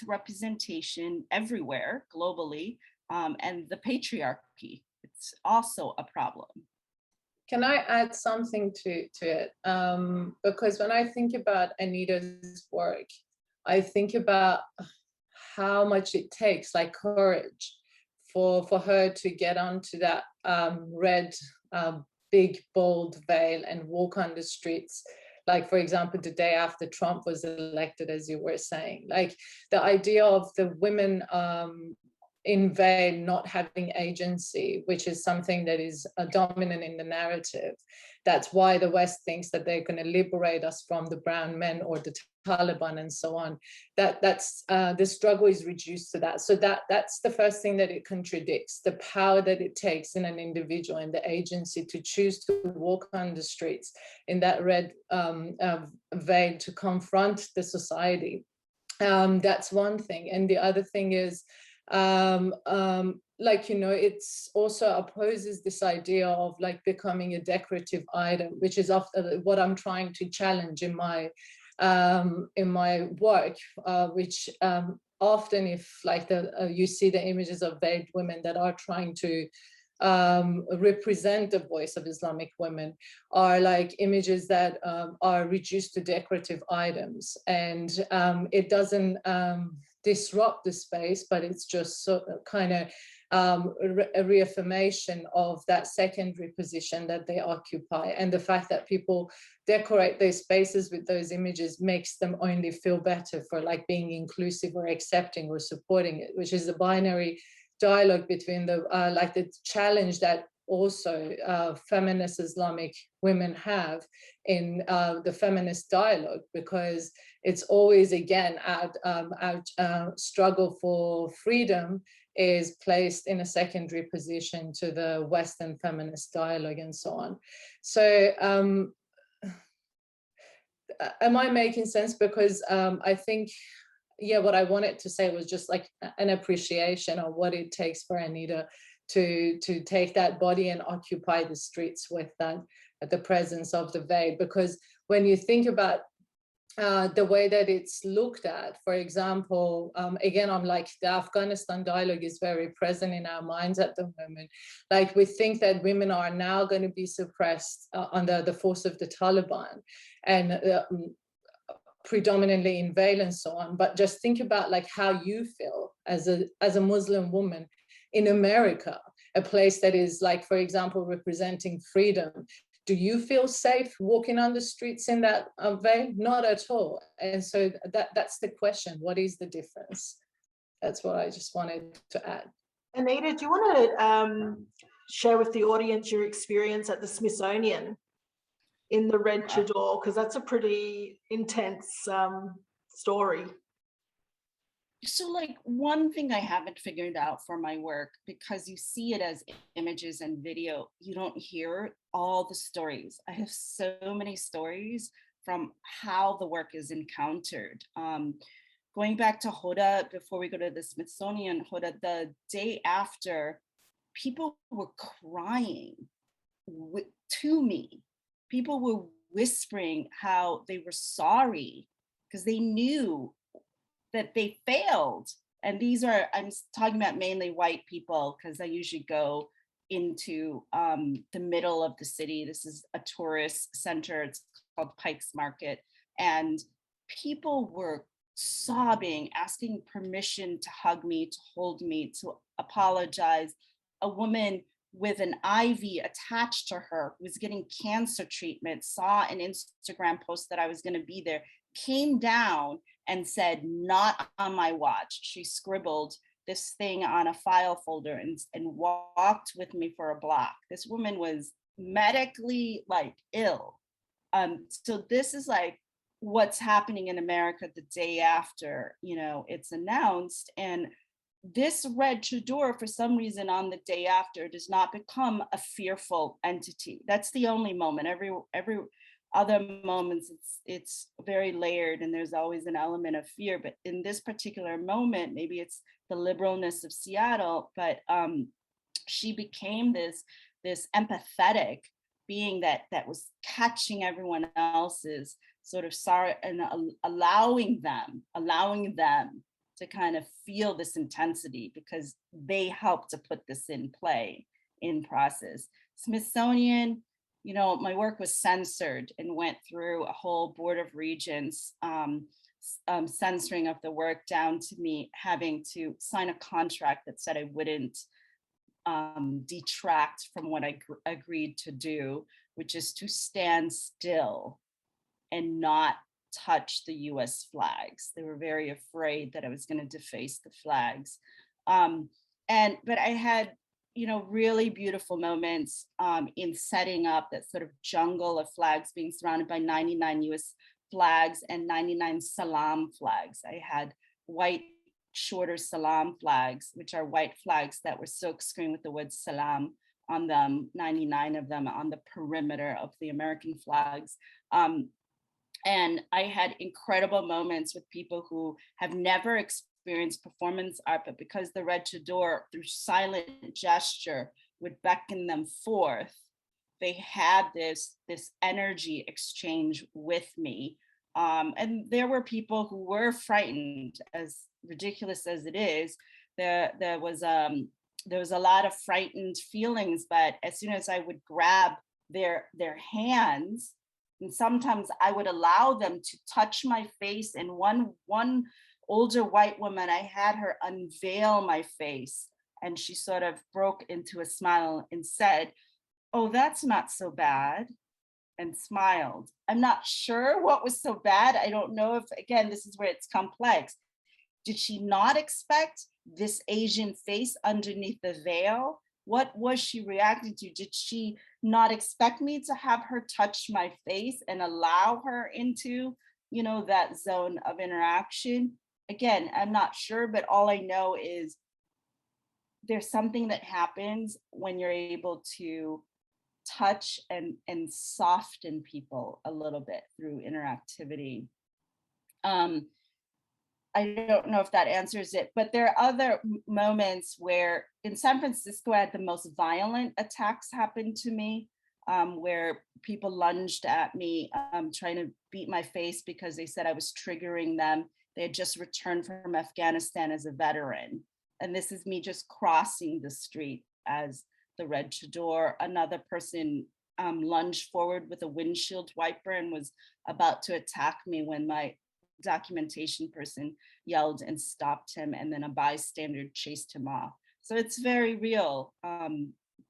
representation everywhere globally, and the patriarchy, it's also a problem. Can I add something to it? Because when I think about Anita's work, I think about how much it takes, like courage, for her to get onto that red, big, bold veil and walk on the streets. Like, for example, the day after Trump was elected, as you were saying, like the idea of the women in veil not having agency, which is something that is dominant in the narrative. That's why the West thinks that they're going to liberate us from the brown men or the Taliban and so on. That's the struggle is reduced to that. So that's the first thing that it contradicts, the power that it takes in an individual and the agency to choose to walk on the streets in that red veil to confront the society. That's one thing. And the other thing is, like, you know, it's also opposes this idea of like becoming a decorative item, which is often what I'm trying to challenge in my work, which often, if like you see the images of veiled women that are trying to represent the voice of Islamic women, are like images that are reduced to decorative items, and it doesn't disrupt the space, but it's just sort of kind of a reaffirmation of that secondary position that they occupy. And the fact that people decorate their spaces with those images makes them only feel better for like being inclusive or accepting or supporting it, which is a binary dialogue between the like the challenge that also feminist Islamic women have in the feminist dialogue, because it's always, again, our struggle for freedom is placed in a secondary position to the Western feminist dialogue and so on. So am I making sense? Because I think, yeah, what I wanted to say was just like an appreciation of what it takes for Anita to take that body and occupy the streets with that, the presence of the veil. Because when you think about the way that it's looked at, for example, again, I'm like, the Afghanistan dialogue is very present in our minds at the moment. Like, we think that women are now going to be suppressed under the force of the Taliban and predominantly in veil and so on. But just think about like how you feel as a Muslim woman in America, a place that is like, for example, representing freedom. Do you feel safe walking on the streets in that veil? Not at all. And so that's the question. What is the difference? That's what I just wanted to add. Anita, do you want to share with the audience your experience at the Smithsonian in the Red Chador? Because that's a pretty intense story. So like, one thing I haven't figured out for my work, because you see it as images and video, you don't hear all the stories. I have so many stories from how the work is encountered. Going back to Hoda, before we go to the Smithsonian, Hoda, the day after, people were crying to me. People were whispering how they were sorry because they knew that they failed. And these are, I'm talking about mainly white people, because I usually go into the middle of the city. This is a tourist center. It's called Pike's Market. And people were sobbing, asking permission to hug me, to hold me, to apologize. A woman with an IV attached to her who was getting cancer treatment, saw an Instagram post that I was going to be there, came down and said, "Not on my watch." She scribbled this thing on a file folder and walked with me for a block. This woman was medically like ill. So this is like what's happening in America the day after, you know, it's announced. And this red chador, for some reason, on the day after, does not become a fearful entity. That's the only moment. Every other moments, it's very layered, and there's always an element of fear. But in this particular moment, maybe it's the liberalness of Seattle, but she became this empathetic being that was catching everyone else's sort of sorrow and allowing them to kind of feel this intensity, because they helped to put this in play, in process. Smithsonian, you know, my work was censored and went through a whole board of regents censoring of the work, down to me having to sign a contract that said I wouldn't detract from what I agreed to do, which is to stand still and not touch the US flags. They were very afraid that I was going to deface the flags. But I had, you know, really beautiful moments in setting up that sort of jungle of flags, being surrounded by 99 US flags and 99 salam flags. I had white shorter salam flags, which are white flags that were silk screened with the word salam on them, 99 of them on the perimeter of the American flags. And I had incredible moments with people who have never experienced performance art, but because the red chador, through silent gesture, would beckon them forth, they had this energy exchange with me. And there were people who were frightened, as ridiculous as it is. There was a lot of frightened feelings, but as soon as I would grab their hands, and sometimes I would allow them to touch my face. And one older white woman, I had her unveil my face, and she sort of broke into a smile and said, "Oh, that's not so bad," and smiled. I'm not sure what was so bad. I don't know if, again, this is where it's complex. Did she not expect this Asian face underneath the veil? What was she reacting to? Did she not expect me to have her touch my face and allow her into, you know, that zone of interaction? Again, I'm not sure, but all I know is there's something that happens when you're able to touch and soften people a little bit through interactivity. I don't know if that answers it, but there are other moments where in San Francisco, I had the most violent attacks happen to me, where people lunged at me, trying to beat my face because they said I was triggering them. They had just returned from Afghanistan as a veteran. And this is me just crossing the street as the red chador. Another person lunged forward with a windshield wiper and was about to attack me when my documentation person yelled and stopped him, and then a bystander chased him off. So it's very real,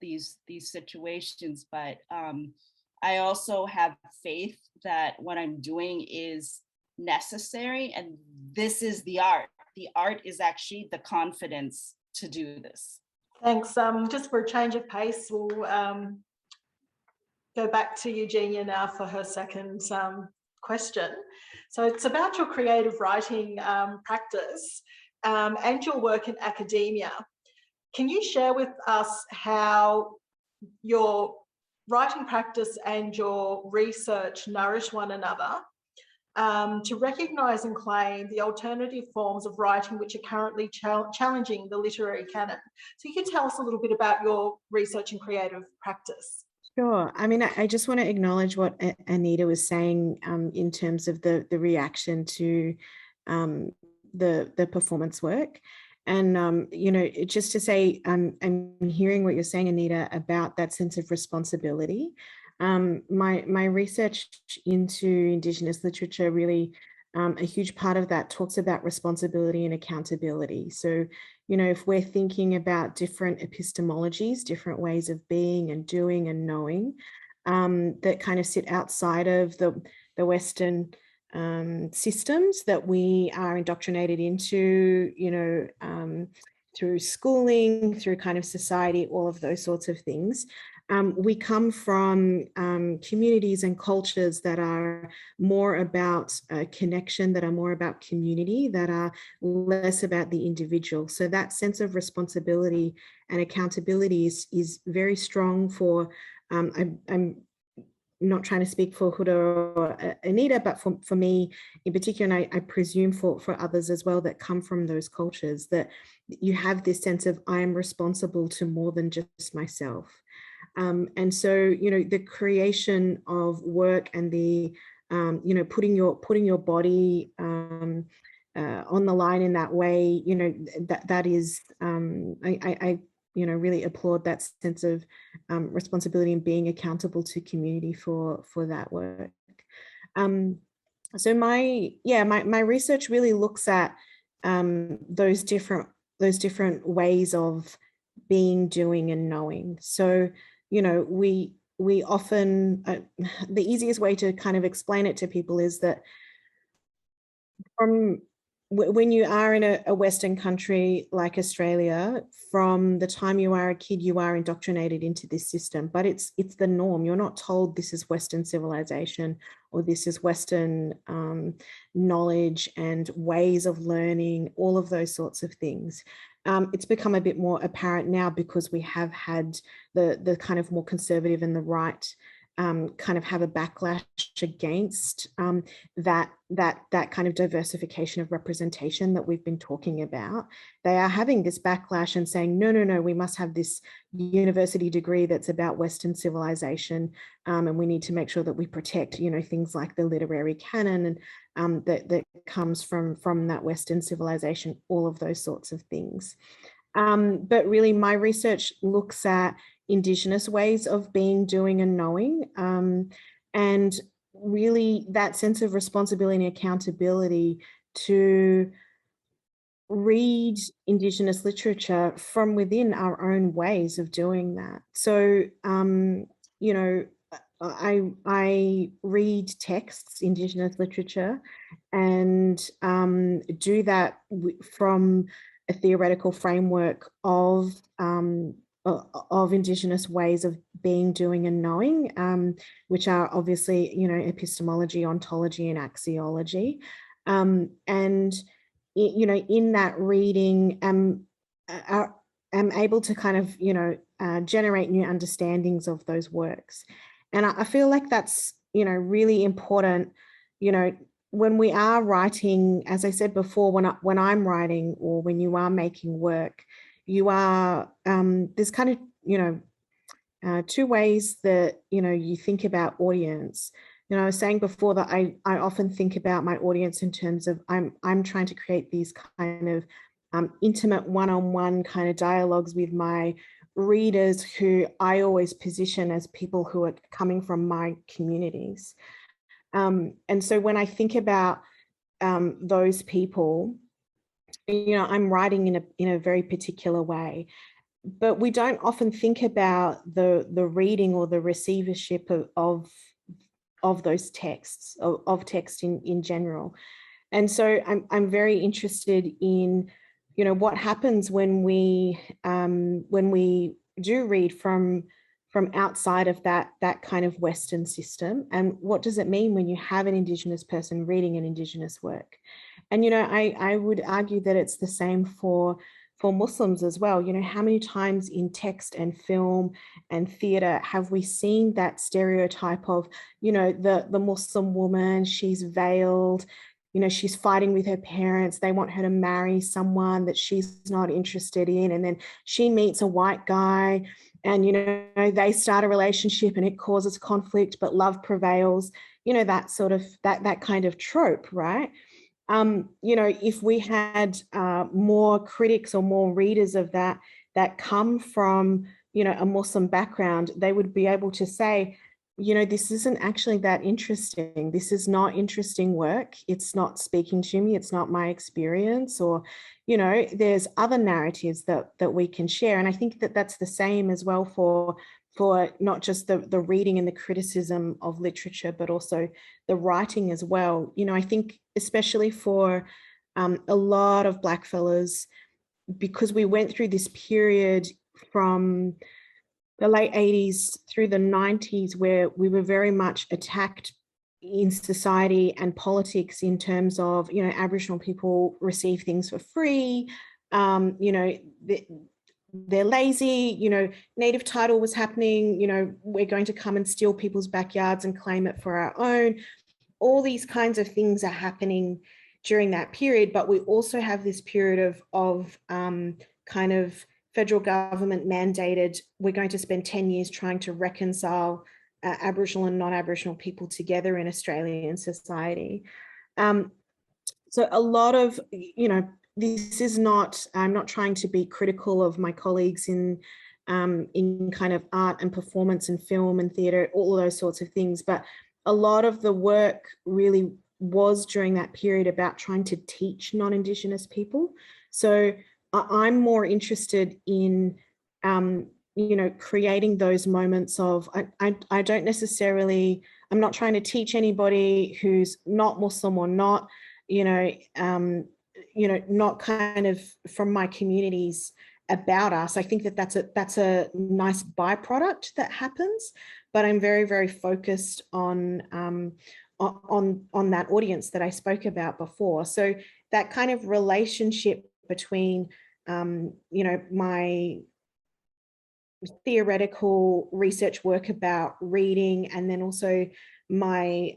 these situations, but I also have faith that what I'm doing is necessary, and this is the art. The art is actually the confidence to do this. Thanks. Just for a change of pace, we'll go back to Eugenia now for her second question. So it's about your creative writing practice and your work in academia. Can you share with us how your writing practice and your research nourish one another, to recognise and claim the alternative forms of writing which are currently challenging the literary canon? So you could tell us a little bit about your research and creative practice. Sure. I mean, I just want to acknowledge what Anita was saying in terms of the reaction to the performance work. And, you know, just to say, I'm hearing what you're saying, Anita, about that sense of responsibility. My research into Indigenous literature really, a huge part of that talks about responsibility and accountability. So, you know, if we're thinking about different epistemologies, different ways of being and doing and knowing, that kind of sit outside of the Western systems that we are indoctrinated into, you know, through schooling, through kind of society, all of those sorts of things. We come from communities and cultures that are more about connection, that are more about community, that are less about the individual. So that sense of responsibility and accountability is very strong for, I'm not trying to speak for Huda or Anita, but for me in particular, and I presume for others as well that come from those cultures, that you have this sense of I am responsible to more than just myself. And so, you know, the creation of work and the, you know, putting your body on the line in that way, you know, that is, I you know, really applaud that sense of responsibility and being accountable to community for that work. So my research really looks at those different ways of being, doing, and knowing. So, you know, we often, the easiest way to kind of explain it to people is that when you are in a Western country like Australia, from the time you are a kid, you are indoctrinated into this system, but it's the norm. You're not told this is Western civilization or this is Western knowledge and ways of learning, all of those sorts of things. It's become a bit more apparent now because we have had the kind of more conservative and the right kind of have a backlash against that kind of diversification of representation that we've been talking about. They are having this backlash and saying, no, we must have this university degree that's about Western civilization, and we need to make sure that we protect, you know, things like the literary canon and that comes from that Western civilization, all of those sorts of things. But really, my research looks at Indigenous ways of being, doing, and knowing. And really that sense of responsibility and accountability to read Indigenous literature from within our own ways of doing that. So, you know, I read texts, Indigenous literature, and do that from a theoretical framework of Indigenous ways of being, doing, and knowing, which are obviously, you know, epistemology, ontology, and axiology. And, you know, in that reading, I'm able to kind of, you know, generate new understandings of those works. And I feel like that's, you know, really important, you know, when we are writing, as I said before, when I'm writing or when you are making work, you are, there's kind of, you know, two ways that, you know, you think about audience. You know, I was saying before that I often think about my audience in terms of I'm trying to create these kind of intimate one-on-one kind of dialogues with my readers who I always position as people who are coming from my communities. And so when I think about those people, you know, I'm writing in a very particular way, but we don't often think about the reading or the receivership of those texts, of text in general. And so I'm very interested in, you know, what happens when we do read from outside of that kind of Western system, and what does it mean when you have an Indigenous person reading an Indigenous work? And, you know, I would argue that it's the same for Muslims as well. You know, how many times in text and film and theatre have we seen that stereotype of, you know, the Muslim woman, she's veiled, you know, she's fighting with her parents. They want her to marry someone that she's not interested in. And then she meets a white guy and, you know, they start a relationship and it causes conflict, but love prevails, you know, that sort of, that kind of trope, right? You know, if we had more critics or more readers of that come from, you know, a Muslim background, they would be able to say, you know, this isn't actually that interesting. This is not interesting work. It's not speaking to me. It's not my experience. Or, you know, there's other narratives that we can share. And I think that that's the same as well for not just the reading and the criticism of literature, but also the writing as well. You know, I think especially for a lot of Black fellas, because we went through this period from the late 80s through the 90s where we were very much attacked in society and politics in terms of, you know, Aboriginal people receive things for free, you know, they're lazy, you know, native title was happening, you know, we're going to come and steal people's backyards and claim it for our own. All these kinds of things are happening during that period, but we also have this period of kind of federal government mandated, we're going to spend 10 years trying to reconcile Aboriginal and non-Aboriginal people together in Australian society. So a lot of, you know, this is not, I'm not trying to be critical of my colleagues in kind of art and performance and film and theatre, all of those sorts of things, but a lot of the work really was during that period about trying to teach non-Indigenous people. So I'm more interested in, you know, creating those moments of, I don't necessarily, I'm not trying to teach anybody who's not Muslim or not, you know, not kind of from my communities about us. I think that that's a nice byproduct that happens, but I'm very, very focused on that audience that I spoke about before. So that kind of relationship between, you know, my theoretical research work about reading and then also my,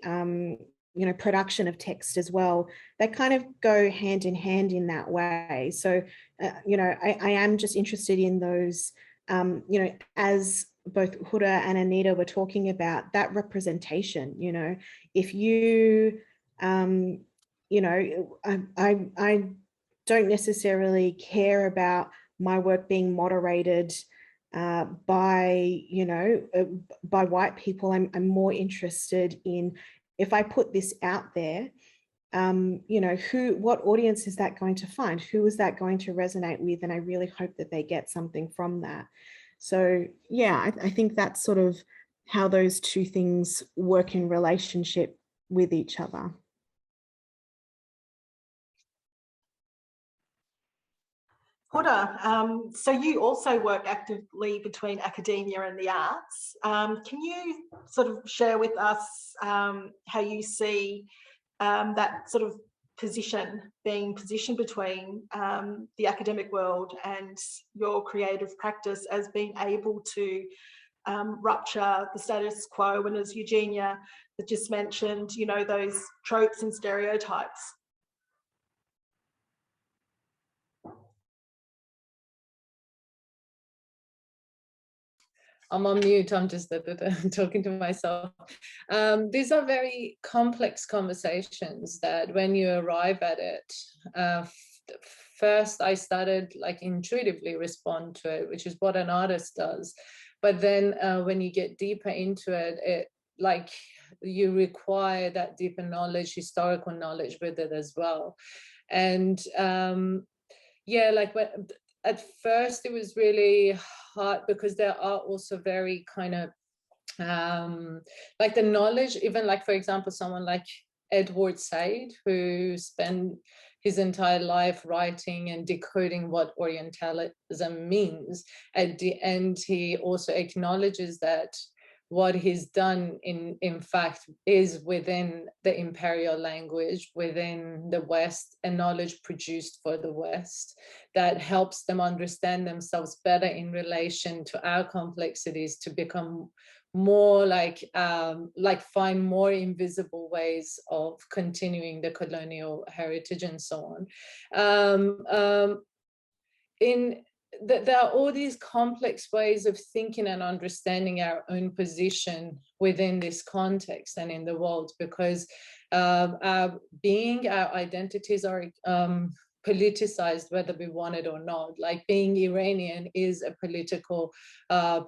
you know, production of text as well, they kind of go hand in hand in that way. So, you know, I am just interested in those, you know, as both Huda and Anita were talking about, that representation. You know, if you, you know, I don't necessarily care about my work being moderated by, you know, by white people. I'm more interested in, if I put this out there, you know, what audience is that going to find? Who is that going to resonate with? And I really hope that they get something from that. So yeah, I think that's sort of how those two things work in relationship with each other. Huda, so you also work actively between academia and the arts. Can you sort of share with us how you see that sort of being positioned between the academic world and your creative practice as being able to rupture the status quo, and as Eugenia just mentioned, you know, those tropes and stereotypes? I'm on mute, I'm just talking to myself. These are very complex conversations that when you arrive at it, first I started like intuitively respond to it, which is what an artist does. But then when you get deeper into it, like you require that deeper knowledge, historical knowledge with it as well. And yeah, like at first it was really hard because there are also very kind of like the knowledge, even like, for example, someone like Edward Said, who spent his entire life writing and decoding what Orientalism means. At the end, he also acknowledges that what he's done in fact is within the imperial language, within the West, and knowledge produced for the West that helps them understand themselves better in relation to our complexities, to become more like find more invisible ways of continuing the colonial heritage and so on. There are all these complex ways of thinking and understanding our own position within this context and in the world, because our identities are politicized, whether we want it or not. Like being Iranian is a political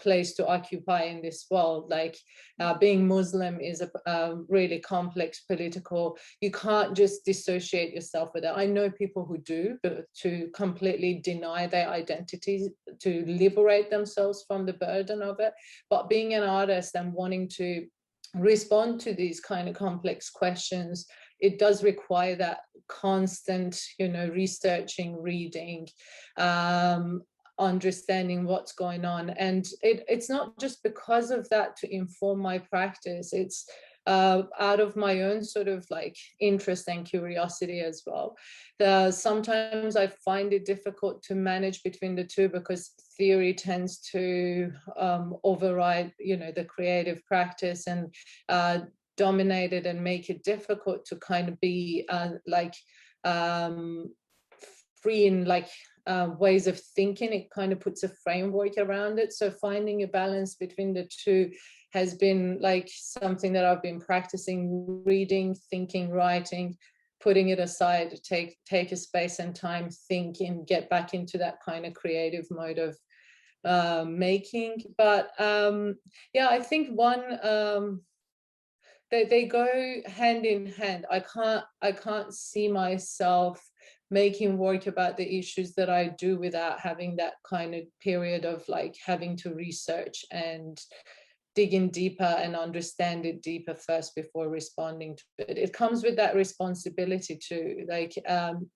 place to occupy in this world. Like being Muslim is a really complex political, you can't just dissociate yourself with it. I know people who do, but to completely deny their identities, to liberate themselves from the burden of it. But being an artist and wanting to respond to these kind of complex questions, it does require that constant, researching, reading, understanding what's going on. And it's not just because of that to inform my practice, it's out of my own sort of like interest and curiosity as well. Sometimes I find it difficult to manage between the two, because theory tends to override, the creative practice, and dominate it and make it difficult to kind of be free in ways of thinking. It kind of puts a framework around it. So finding a balance between the two has been like something that I've been practicing, reading, thinking, writing, putting it aside, take a space and time, thinking, get back into that kind of creative mode of making. But yeah, I think one, they go hand in hand. I can't see myself making work about the issues that I do without having that kind of period of like having to research and dig in deeper and understand it deeper first before responding to it. It comes with that responsibility too. Like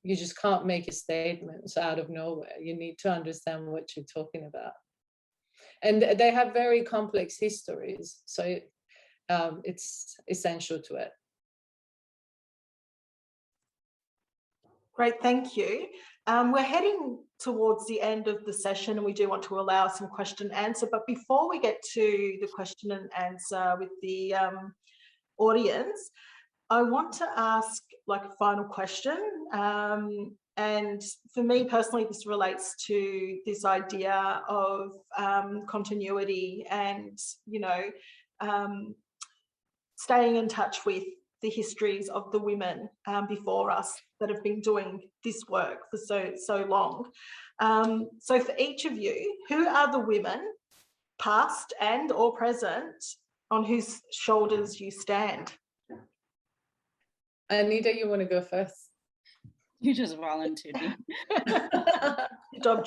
you just can't make a statement out of nowhere. You need to understand what you're talking about. And they have very complex histories. So it's essential to it. Great, thank you. We're heading towards the end of the session, and we do want to allow some question and answer. But before we get to the question and answer with the audience, I want to ask like a final question. And for me personally, this relates to this idea of continuity and, staying in touch with the histories of the women before us that have been doing this work for so long. So for each of you, who are the women, past and or present, on whose shoulders you stand? Anita, you want to go first? You just volunteered me. Good job.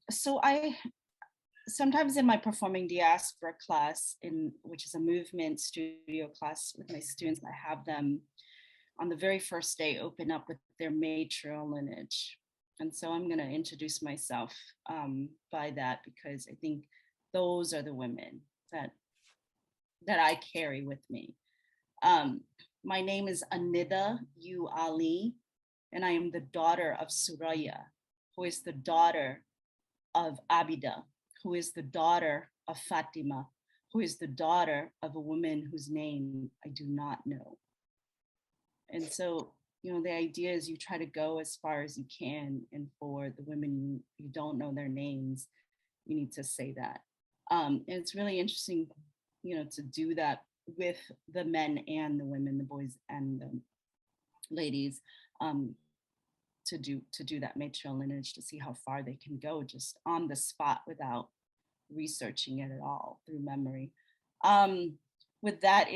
So I sometimes in my performing diaspora class, which is a movement studio class with my students, I have them on the very first day open up with their matriarchal lineage. And so I'm going to introduce myself by that, because I think those are the women that I carry with me. My name is Anida Yu Ali, and I am the daughter of Suraya, who is the daughter of Abida, who is the daughter of Fatima, who is the daughter of a woman whose name I do not know. And so, the idea is you try to go as far as you can, and for the women you don't know their names, you need to say that. And it's really interesting, to do that with the men and the women, the boys and the ladies, to do that matriarchal lineage, to see how far they can go just on the spot without researching it at all through memory. With that,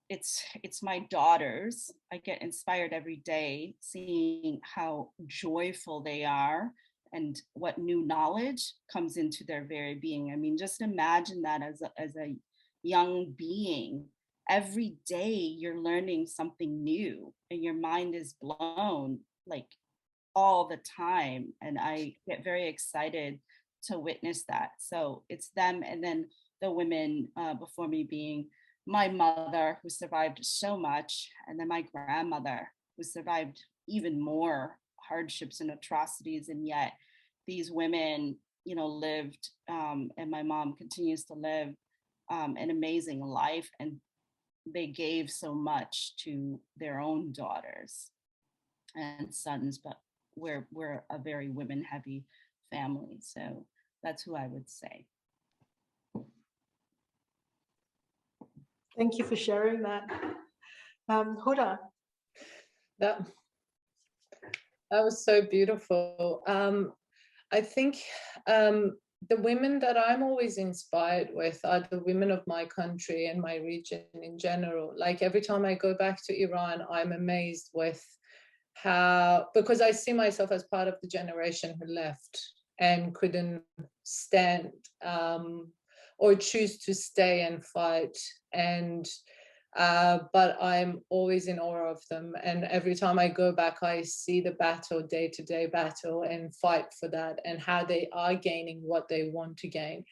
it's my daughters. I get inspired every day seeing how joyful they are and what new knowledge comes into their very being. I mean, just imagine that as a young being. Every day you're learning something new and your mind is blown like all the time. And I get very excited to witness that. So it's them, and then the women before me being my mother, who survived so much, and then my grandmother, who survived even more hardships and atrocities, and yet these women, you know, lived, and my mom continues to live an amazing life, and they gave so much to their own daughters and sons, but we're a very women heavy family. So that's who I would say. Thank you for sharing that. Huda. That was so beautiful. I think the women that I'm always inspired with are the women of my country and my region in general. Like every time I go back to Iran, I'm amazed with how, because I see myself as part of the generation who left and couldn't stand or choose to stay and fight. And but I'm always in awe of them. And every time I go back, I see the battle, day-to-day battle, and fight for that, and how they are gaining what they want to gain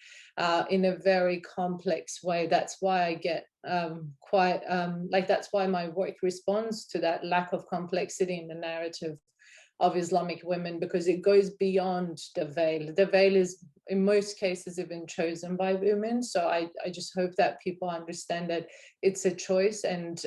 in a very complex way. That's why I get that's why my work responds to that lack of complexity in the narrative of Islamic women, because it goes beyond the veil. The veil is in most cases even chosen by women. So I just hope that people understand that it's a choice, and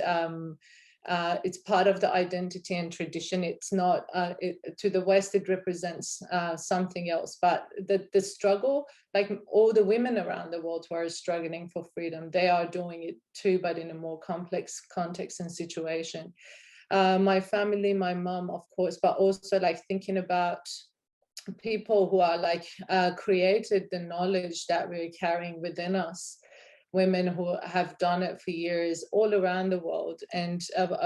it's part of the identity and tradition. It's not, to the West, it represents something else. But the struggle, like all the women around the world who are struggling for freedom, they are doing it too, but in a more complex context and situation. My family, my mom, of course, but also like thinking about people who are like created the knowledge that we're carrying within us, women who have done it for years all around the world. And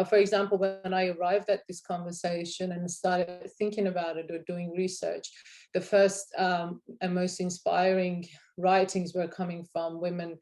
for example, when I arrived at this conversation and started thinking about it or doing research, the first and most inspiring writings were coming from women,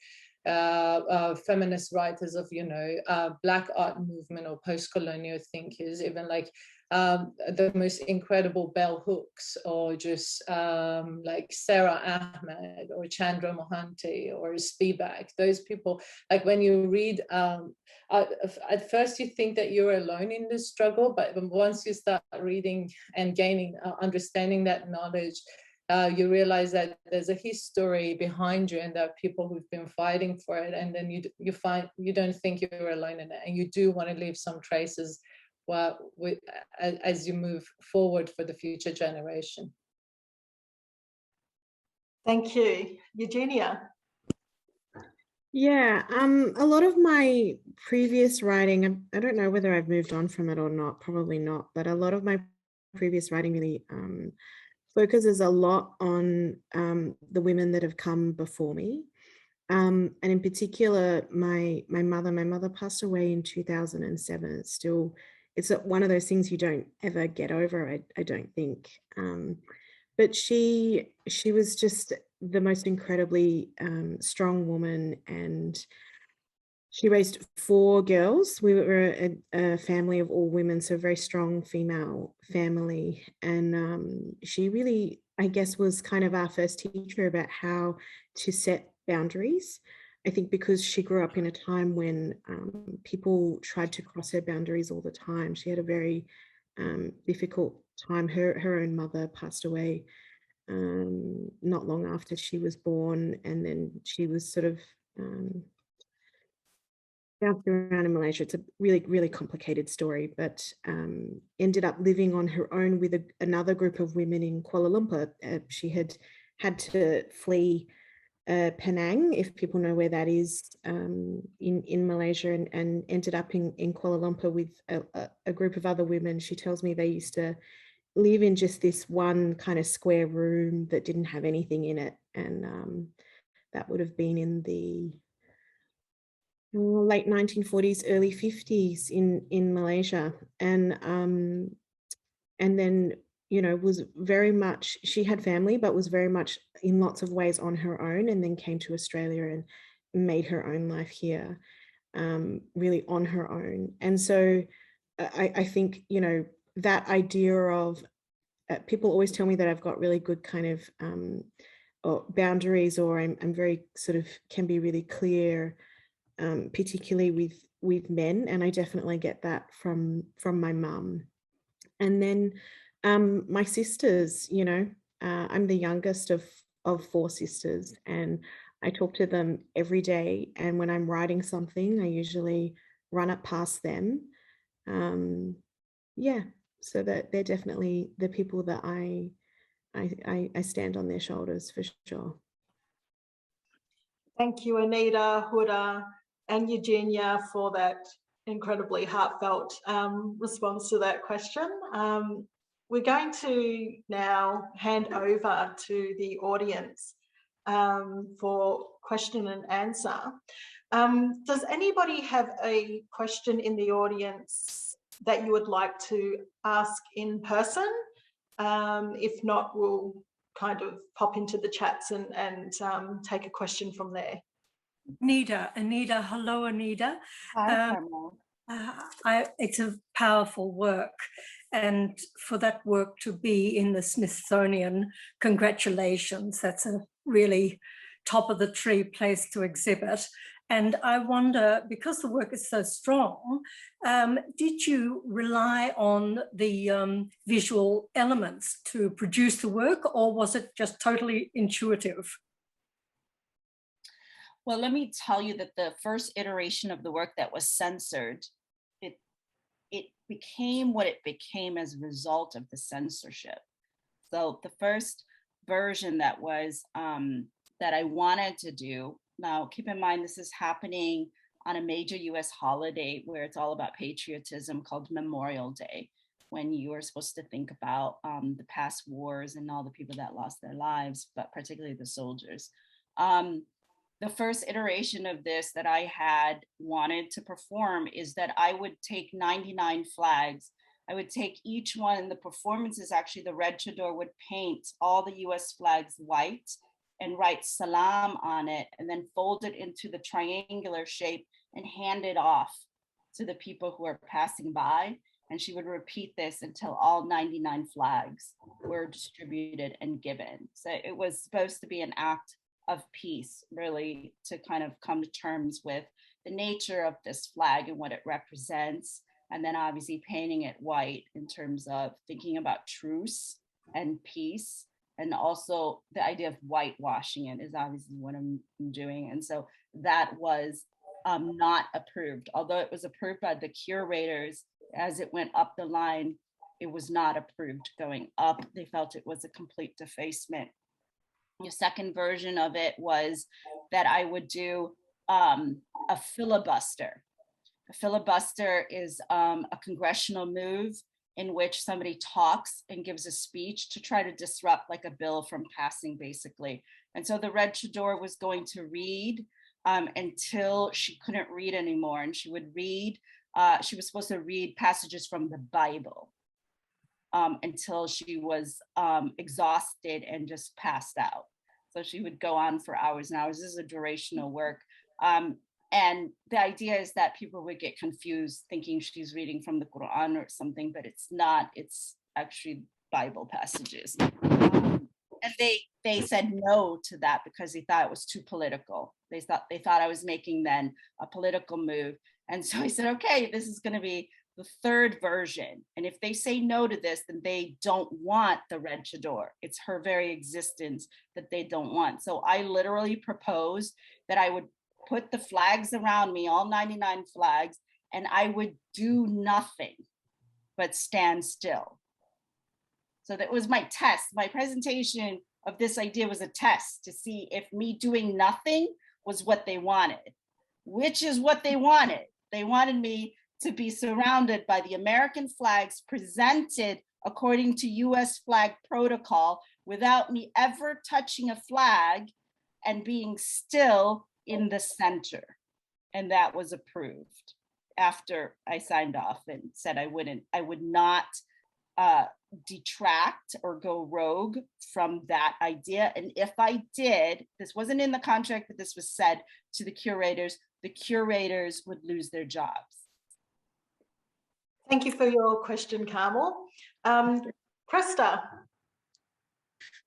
feminist writers of, you know, Black art movement or post-colonial thinkers, even like the most incredible bell hooks, or just like Sarah Ahmed or Chandra Mohanty or Spivak. Those people, like when you read, at first you think that you're alone in this struggle, but once you start reading and gaining, understanding that knowledge, you realize that there's a history behind you, and there are people who've been fighting for it, and then you find you don't think you're alone in it, and you do want to leave some traces as you move forward for the future generation. Thank you. Eugenia. Yeah, a lot of my previous writing, I don't know whether I've moved on from it or not, probably not, but a lot of my previous writing really focuses a lot on the women that have come before me. And in particular, my mother passed away in 2007. It's one of those things you don't ever get over, I don't think. But she was just the most incredibly strong woman, and she raised 4 girls. We were a family of all women, so a very strong female family. And she really, I guess, was kind of our first teacher about how to set boundaries. I think because she grew up in a time when people tried to cross her boundaries all the time. She had a very difficult time. Her own mother passed away not long after she was born, and then she was sort of bounced around in Malaysia. It's a really, really complicated story, but ended up living on her own with another group of women in Kuala Lumpur. She had to flee Penang, if people know where that is, in Malaysia, and ended up in Kuala Lumpur with a group of other women. She tells me they used to live in just this one kind of square room that didn't have anything in it, and that would have been in the late 1940s, early 50s in Malaysia. And then, you know, was very much, she had family, but was very much in lots of ways on her own, and then came to Australia and made her own life here, really on her own. And so I think, you know, that idea of, people always tell me that I've got really good kind of or boundaries, or I'm very sort of can be really clear, particularly with men, and I definitely get that from my mum. And then my sisters, you know, I'm the youngest of 4 sisters, and I talk to them every day. And when I'm writing something, I usually run it past them. Yeah, so that they're definitely the people that I stand on their shoulders for sure. Thank you, Anita, Huda, and Eugenia for that incredibly heartfelt response to that question. We're going to now hand over to the audience for question and answer. Does anybody have a question in the audience that you would like to ask in person? If not, we'll kind of pop into the chats and take a question from there. Anita, hello, Anita. Hi, Carmel. It's a powerful work, and for that work to be in the Smithsonian, congratulations. That's a really top of the tree place to exhibit. And I wonder, because the work is so strong, did you rely on the visual elements to produce the work, or was it just totally intuitive? Well, let me tell you that the first iteration of the work that was censored, it became what it became as a result of the censorship. So the first version that was that I wanted to do, now keep in mind this is happening on a major US holiday where it's all about patriotism called Memorial Day, when you are supposed to think about the past wars and all the people that lost their lives, but particularly the soldiers. The first iteration of this that I had wanted to perform is that I would take 99 flags. I would take each one, and the performance is actually the Red Chador would paint all the US flags white and write salam on it, and then fold it into the triangular shape and hand it off to the people who are passing by. And she would repeat this until all 99 flags were distributed and given. So it was supposed to be an act of peace, really, to kind of come to terms with the nature of this flag and what it represents. And then obviously painting it white in terms of thinking about truce and peace. And also the idea of whitewashing it is obviously what I'm doing. And so that was not approved. Although it was approved by the curators, as it went up the line, it was not approved going up. They felt it was a complete defacement. The second version of it was that I would do a filibuster. A filibuster is a congressional move in which somebody talks and gives a speech to try to disrupt like a bill from passing, basically. And so the Red Chador was going to read until she couldn't read anymore. And she would read, she was supposed to read passages from the Bible until she was exhausted and just passed out. So she would go on for hours and hours. This is a durational work. And the idea is that people would get confused thinking she's reading from the Quran or something, but it's not, it's actually Bible passages. And they said no to that because they thought it was too political. They thought I was making then a political move. And so I said, okay, this is gonna be the third version. And if they say no to this, then they don't want the Red Chador. It's her very existence that they don't want. So I literally proposed that I would put the flags around me, all 99 flags, and I would do nothing but stand still. So that was my test. My presentation of this idea was a test to see if me doing nothing was what they wanted, which is what they wanted. They wanted me to be surrounded by the American flags presented according to US flag protocol without me ever touching a flag and being still in the center. And that was approved after I signed off and said I would not detract or go rogue from that idea. And if I did, this wasn't in the contract, but this was said to the curators would lose their jobs. Thank you for your question, Carmel. Krista.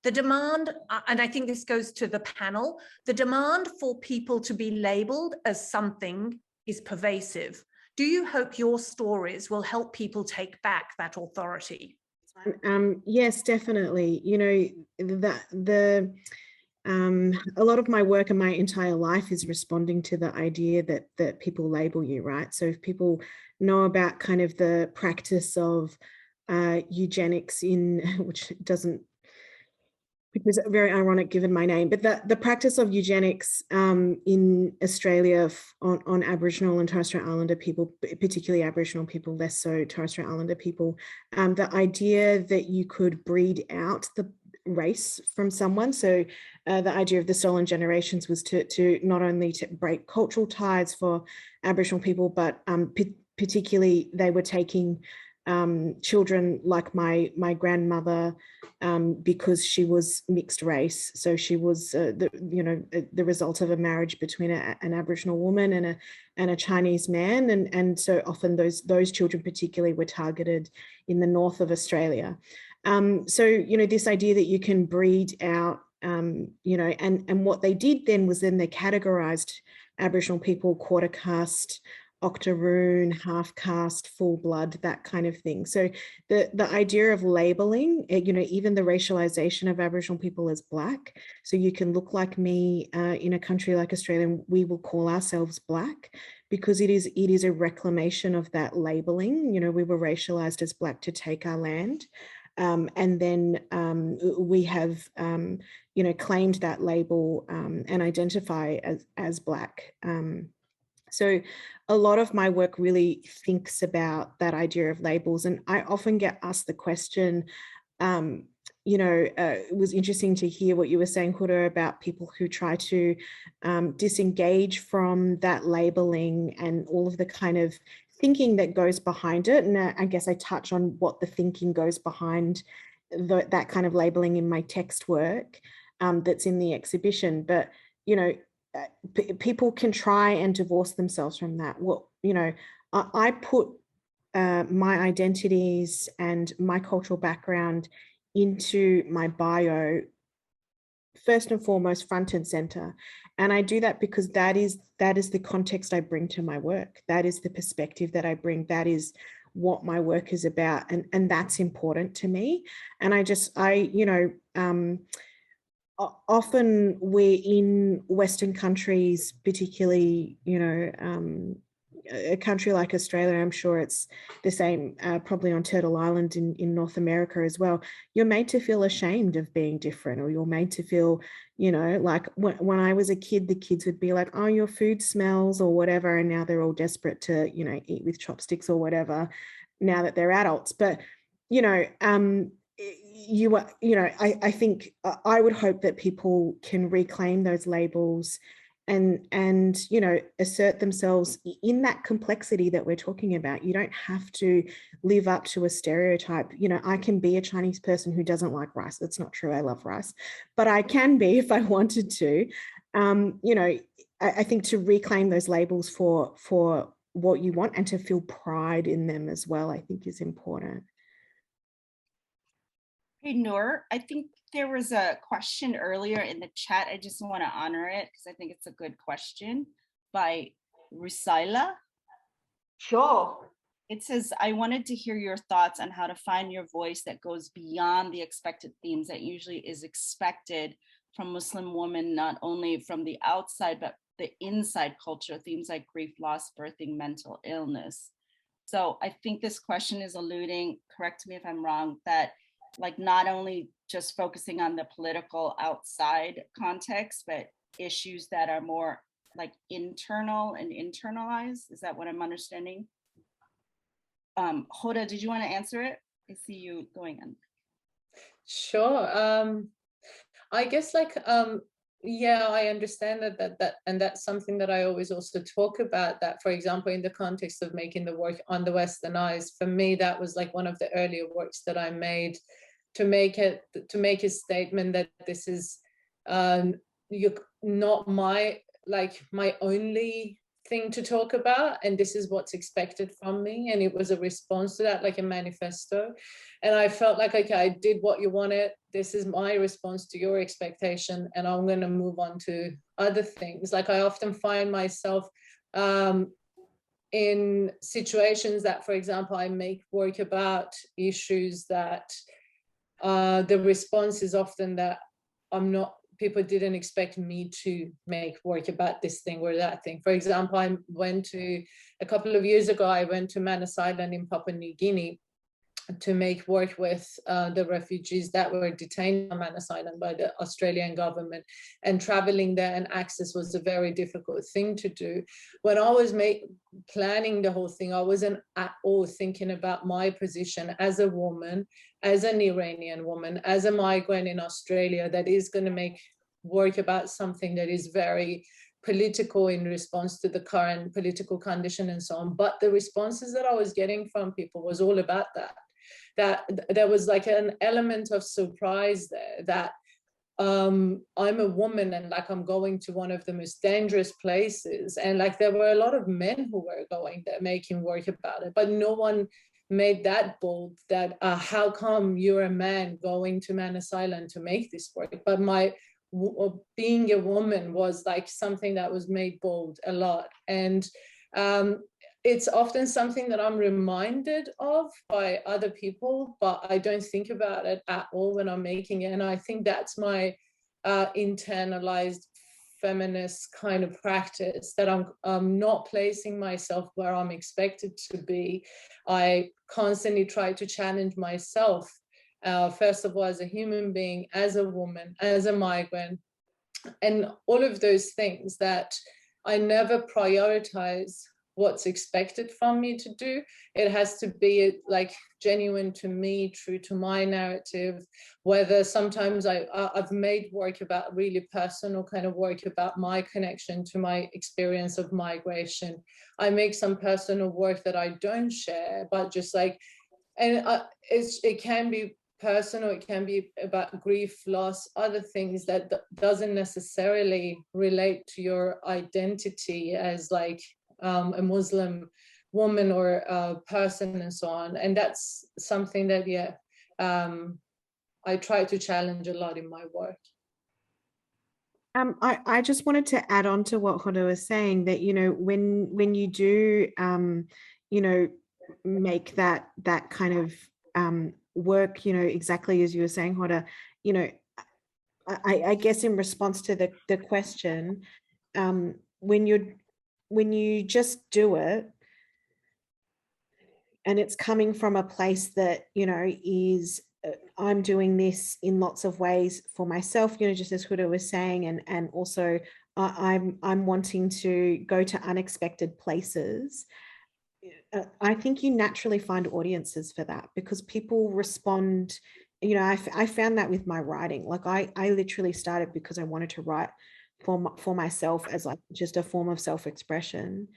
The demand, and I think this goes to the panel, the demand for people to be labeled as something is pervasive. Do you hope your stories will help people take back that authority? Yes, definitely. You know, a lot of my work and my entire life is responding to the idea that people label you, right? So if people know about kind of the practice of eugenics which is very ironic given my name, but the practice of eugenics in Australia on Aboriginal and Torres Strait Islander people, particularly Aboriginal people, less so Torres Strait Islander people, the idea that you could breed out the race from someone. So the idea of the stolen generations was to not only to break cultural ties for Aboriginal people, but particularly they were taking children like my grandmother because she was mixed race. So she was the result of a marriage between an Aboriginal woman and a Chinese man, and so often those children particularly were targeted in the north of Australia. So this idea that you can breed out, and what they did then was they categorized Aboriginal people quarter caste, octoroon, half caste, full blood, that kind of thing. So the idea of labeling, even the racialization of Aboriginal people as Black. So you can look like me in a country like Australia, we will call ourselves Black because it is a reclamation of that labeling. We were racialized as Black to take our land. And then we have, claimed that label and identify as Black. So a lot of my work really thinks about that idea of labels. And I often get asked the question, it was interesting to hear what you were saying, Huda, about people who try to disengage from that labeling and all of the kind of thinking that goes behind it. And I guess I touch on what the thinking goes behind that kind of labeling in my text work that's in the exhibition. But, people can try and divorce themselves from that. I put my identities and my cultural background into my bio first and foremost, front and center. And I do that because that is the context I bring to my work. That is the perspective that I bring. That is what my work is about. And that's important to me. And often we're in Western countries, particularly, a country like Australia, I'm sure it's the same probably on Turtle Island in North America as well. You're made to feel ashamed of being different, or you're made to feel, like when I was a kid, the kids would be like, oh, your food smells or whatever. And now they're all desperate to, eat with chopsticks or whatever now that they're adults. But, I think I would hope that people can reclaim those labels and assert themselves in that complexity that we're talking about. You don't have to live up to a stereotype. I can be a Chinese person who doesn't like rice. That's not true. I love rice, but I can be if I wanted to. I think to reclaim those labels for what you want and to feel pride in them as well, I think is important. Hey, Noor, I think there was a question earlier in the chat. I just want to honor it because I think it's a good question by Rusaila. Sure. It says, I wanted to hear your thoughts on how to find your voice that goes beyond the expected themes that usually is expected from Muslim women, not only from the outside, but the inside culture, themes like grief, loss, birthing, mental illness. So I think this question is alluding, correct me if I'm wrong, that like not only just focusing on the political outside context, but issues that are more like internal and internalized. Is that what I'm understanding? Hoda, did you want to answer it? I see you going on. Sure. I guess yeah, I understand that and that's something that I always also talk about, that, for example, in the context of making the work on the Western Eyes, for me, that was like one of the earlier works that I made to make a statement that this is not my only thing to talk about, and this is what's expected from me. And it was a response to that, like a manifesto. And I felt like, okay, I did what you wanted. This is my response to your expectation, and I'm going to move on to other things. Like I often find myself in situations that, for example, I make work about issues that the response is often that people didn't expect me to make work about this thing or that thing. For example, a couple of years ago, I went to Manus Island in Papua New Guinea to make work with the refugees that were detained on Manus Island by the Australian government, and traveling there and access was a very difficult thing to do. When I was planning the whole thing, I wasn't at all thinking about my position as a woman, as an Iranian woman, as a migrant in Australia that is going to make work about something that is very political in response to the current political condition and so on. But the responses that I was getting from people was all about that there was like an element of surprise there, that I'm a woman and like I'm going to one of the most dangerous places, and like there were a lot of men who were going there making work about it, but no one made that bold that how come you're a man going to Manus Island to make this work? But being a woman was like something that was made bold a lot. And it's often something that I'm reminded of by other people, but I don't think about it at all when I'm making it. And I think that's my internalized feminist kind of practice, that I'm not placing myself where I'm expected to be. I constantly try to challenge myself, first of all, as a human being, as a woman, as a migrant, and all of those things, that I never prioritize what's expected from me to do. It has to be like genuine to me, true to my narrative. Whether sometimes I've made work about really personal kind of work about my connection to my experience of migration. I make some personal work that I don't share, but just like, and it can be personal, it can be about grief, loss, other things that doesn't necessarily relate to your identity as like a Muslim woman or a person and so on. And that's something that, I try to challenge a lot in my work. I just wanted to add on to what Hoda was saying, that, you know, when you do, you know, make that kind of work, you know, exactly as you were saying, Hoda, you know, I guess in response to the question, when you just do it, and it's coming from a place that, you know, is I'm doing this in lots of ways for myself, you know, just as Huda was saying, and also I'm wanting to go to unexpected places. I think you naturally find audiences for that, because people respond. You know, I found that with my writing. Like I literally started because I wanted to write for myself as like just a form of self-expression,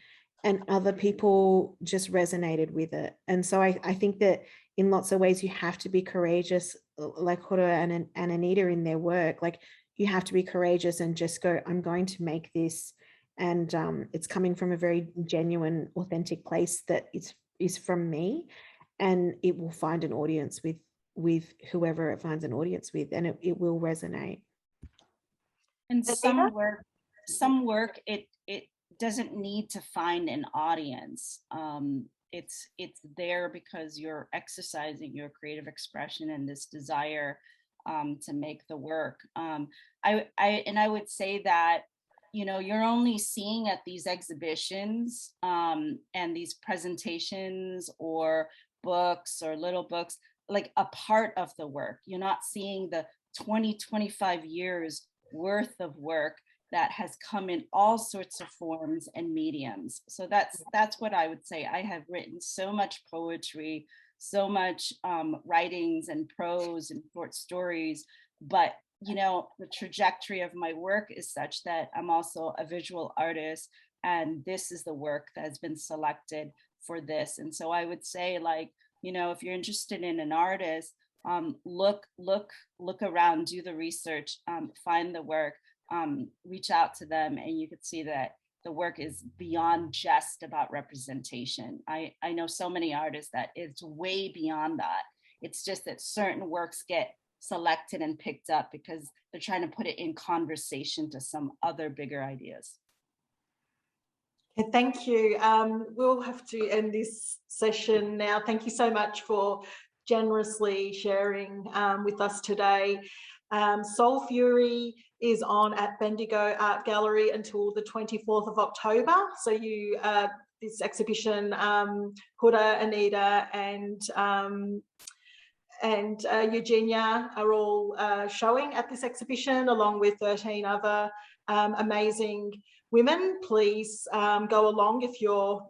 and other people just resonated with it. And so I think that in lots of ways you have to be courageous, like Hoda and Anita in their work. Like you have to be courageous and just go, I'm going to make this, and it's coming from a very genuine, authentic place that is from me, and it will find an audience with whoever it finds an audience with, and it will resonate. And some work, it doesn't need to find an audience. It's there because you're exercising your creative expression and this desire to make the work. I would say that, you know, you're only seeing at these exhibitions and these presentations or books or little books, like a part of the work. You're not seeing the 20-25 years worth of work that has come in all sorts of forms and mediums. So that's what I would say. I have written so much poetry, so much writings and prose and short stories, but you know, the trajectory of my work is such that I'm also a visual artist, and this is the work that has been selected for this. And so I would say, like, you know, if you're interested in an artist, look around, do the research, find the work, reach out to them, and you could see that the work is beyond just about representation. I know so many artists that it's way beyond that. It's just that certain works get selected and picked up because they're trying to put it in conversation to some other bigger ideas. Okay, thank you. We'll have to end this session now. Thank you so much for generously sharing with us today. Soul Fury is on at Bendigo Art Gallery until the 24th of October. So this exhibition, Huda, Anita and Eugenia are all showing at this exhibition, along with 13 other amazing women. Please go along if you're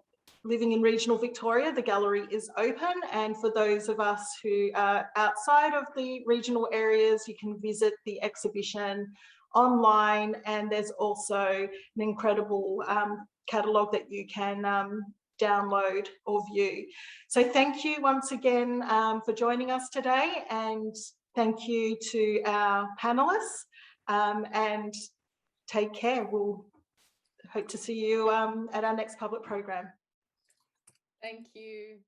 living in regional Victoria. The gallery is open, and for those of us who are outside of the regional areas, you can visit the exhibition online, and there's also an incredible catalogue that you can download or view. So thank you once again for joining us today, and thank you to our panelists, and take care. We'll hope to see you at our next public program. Thank you.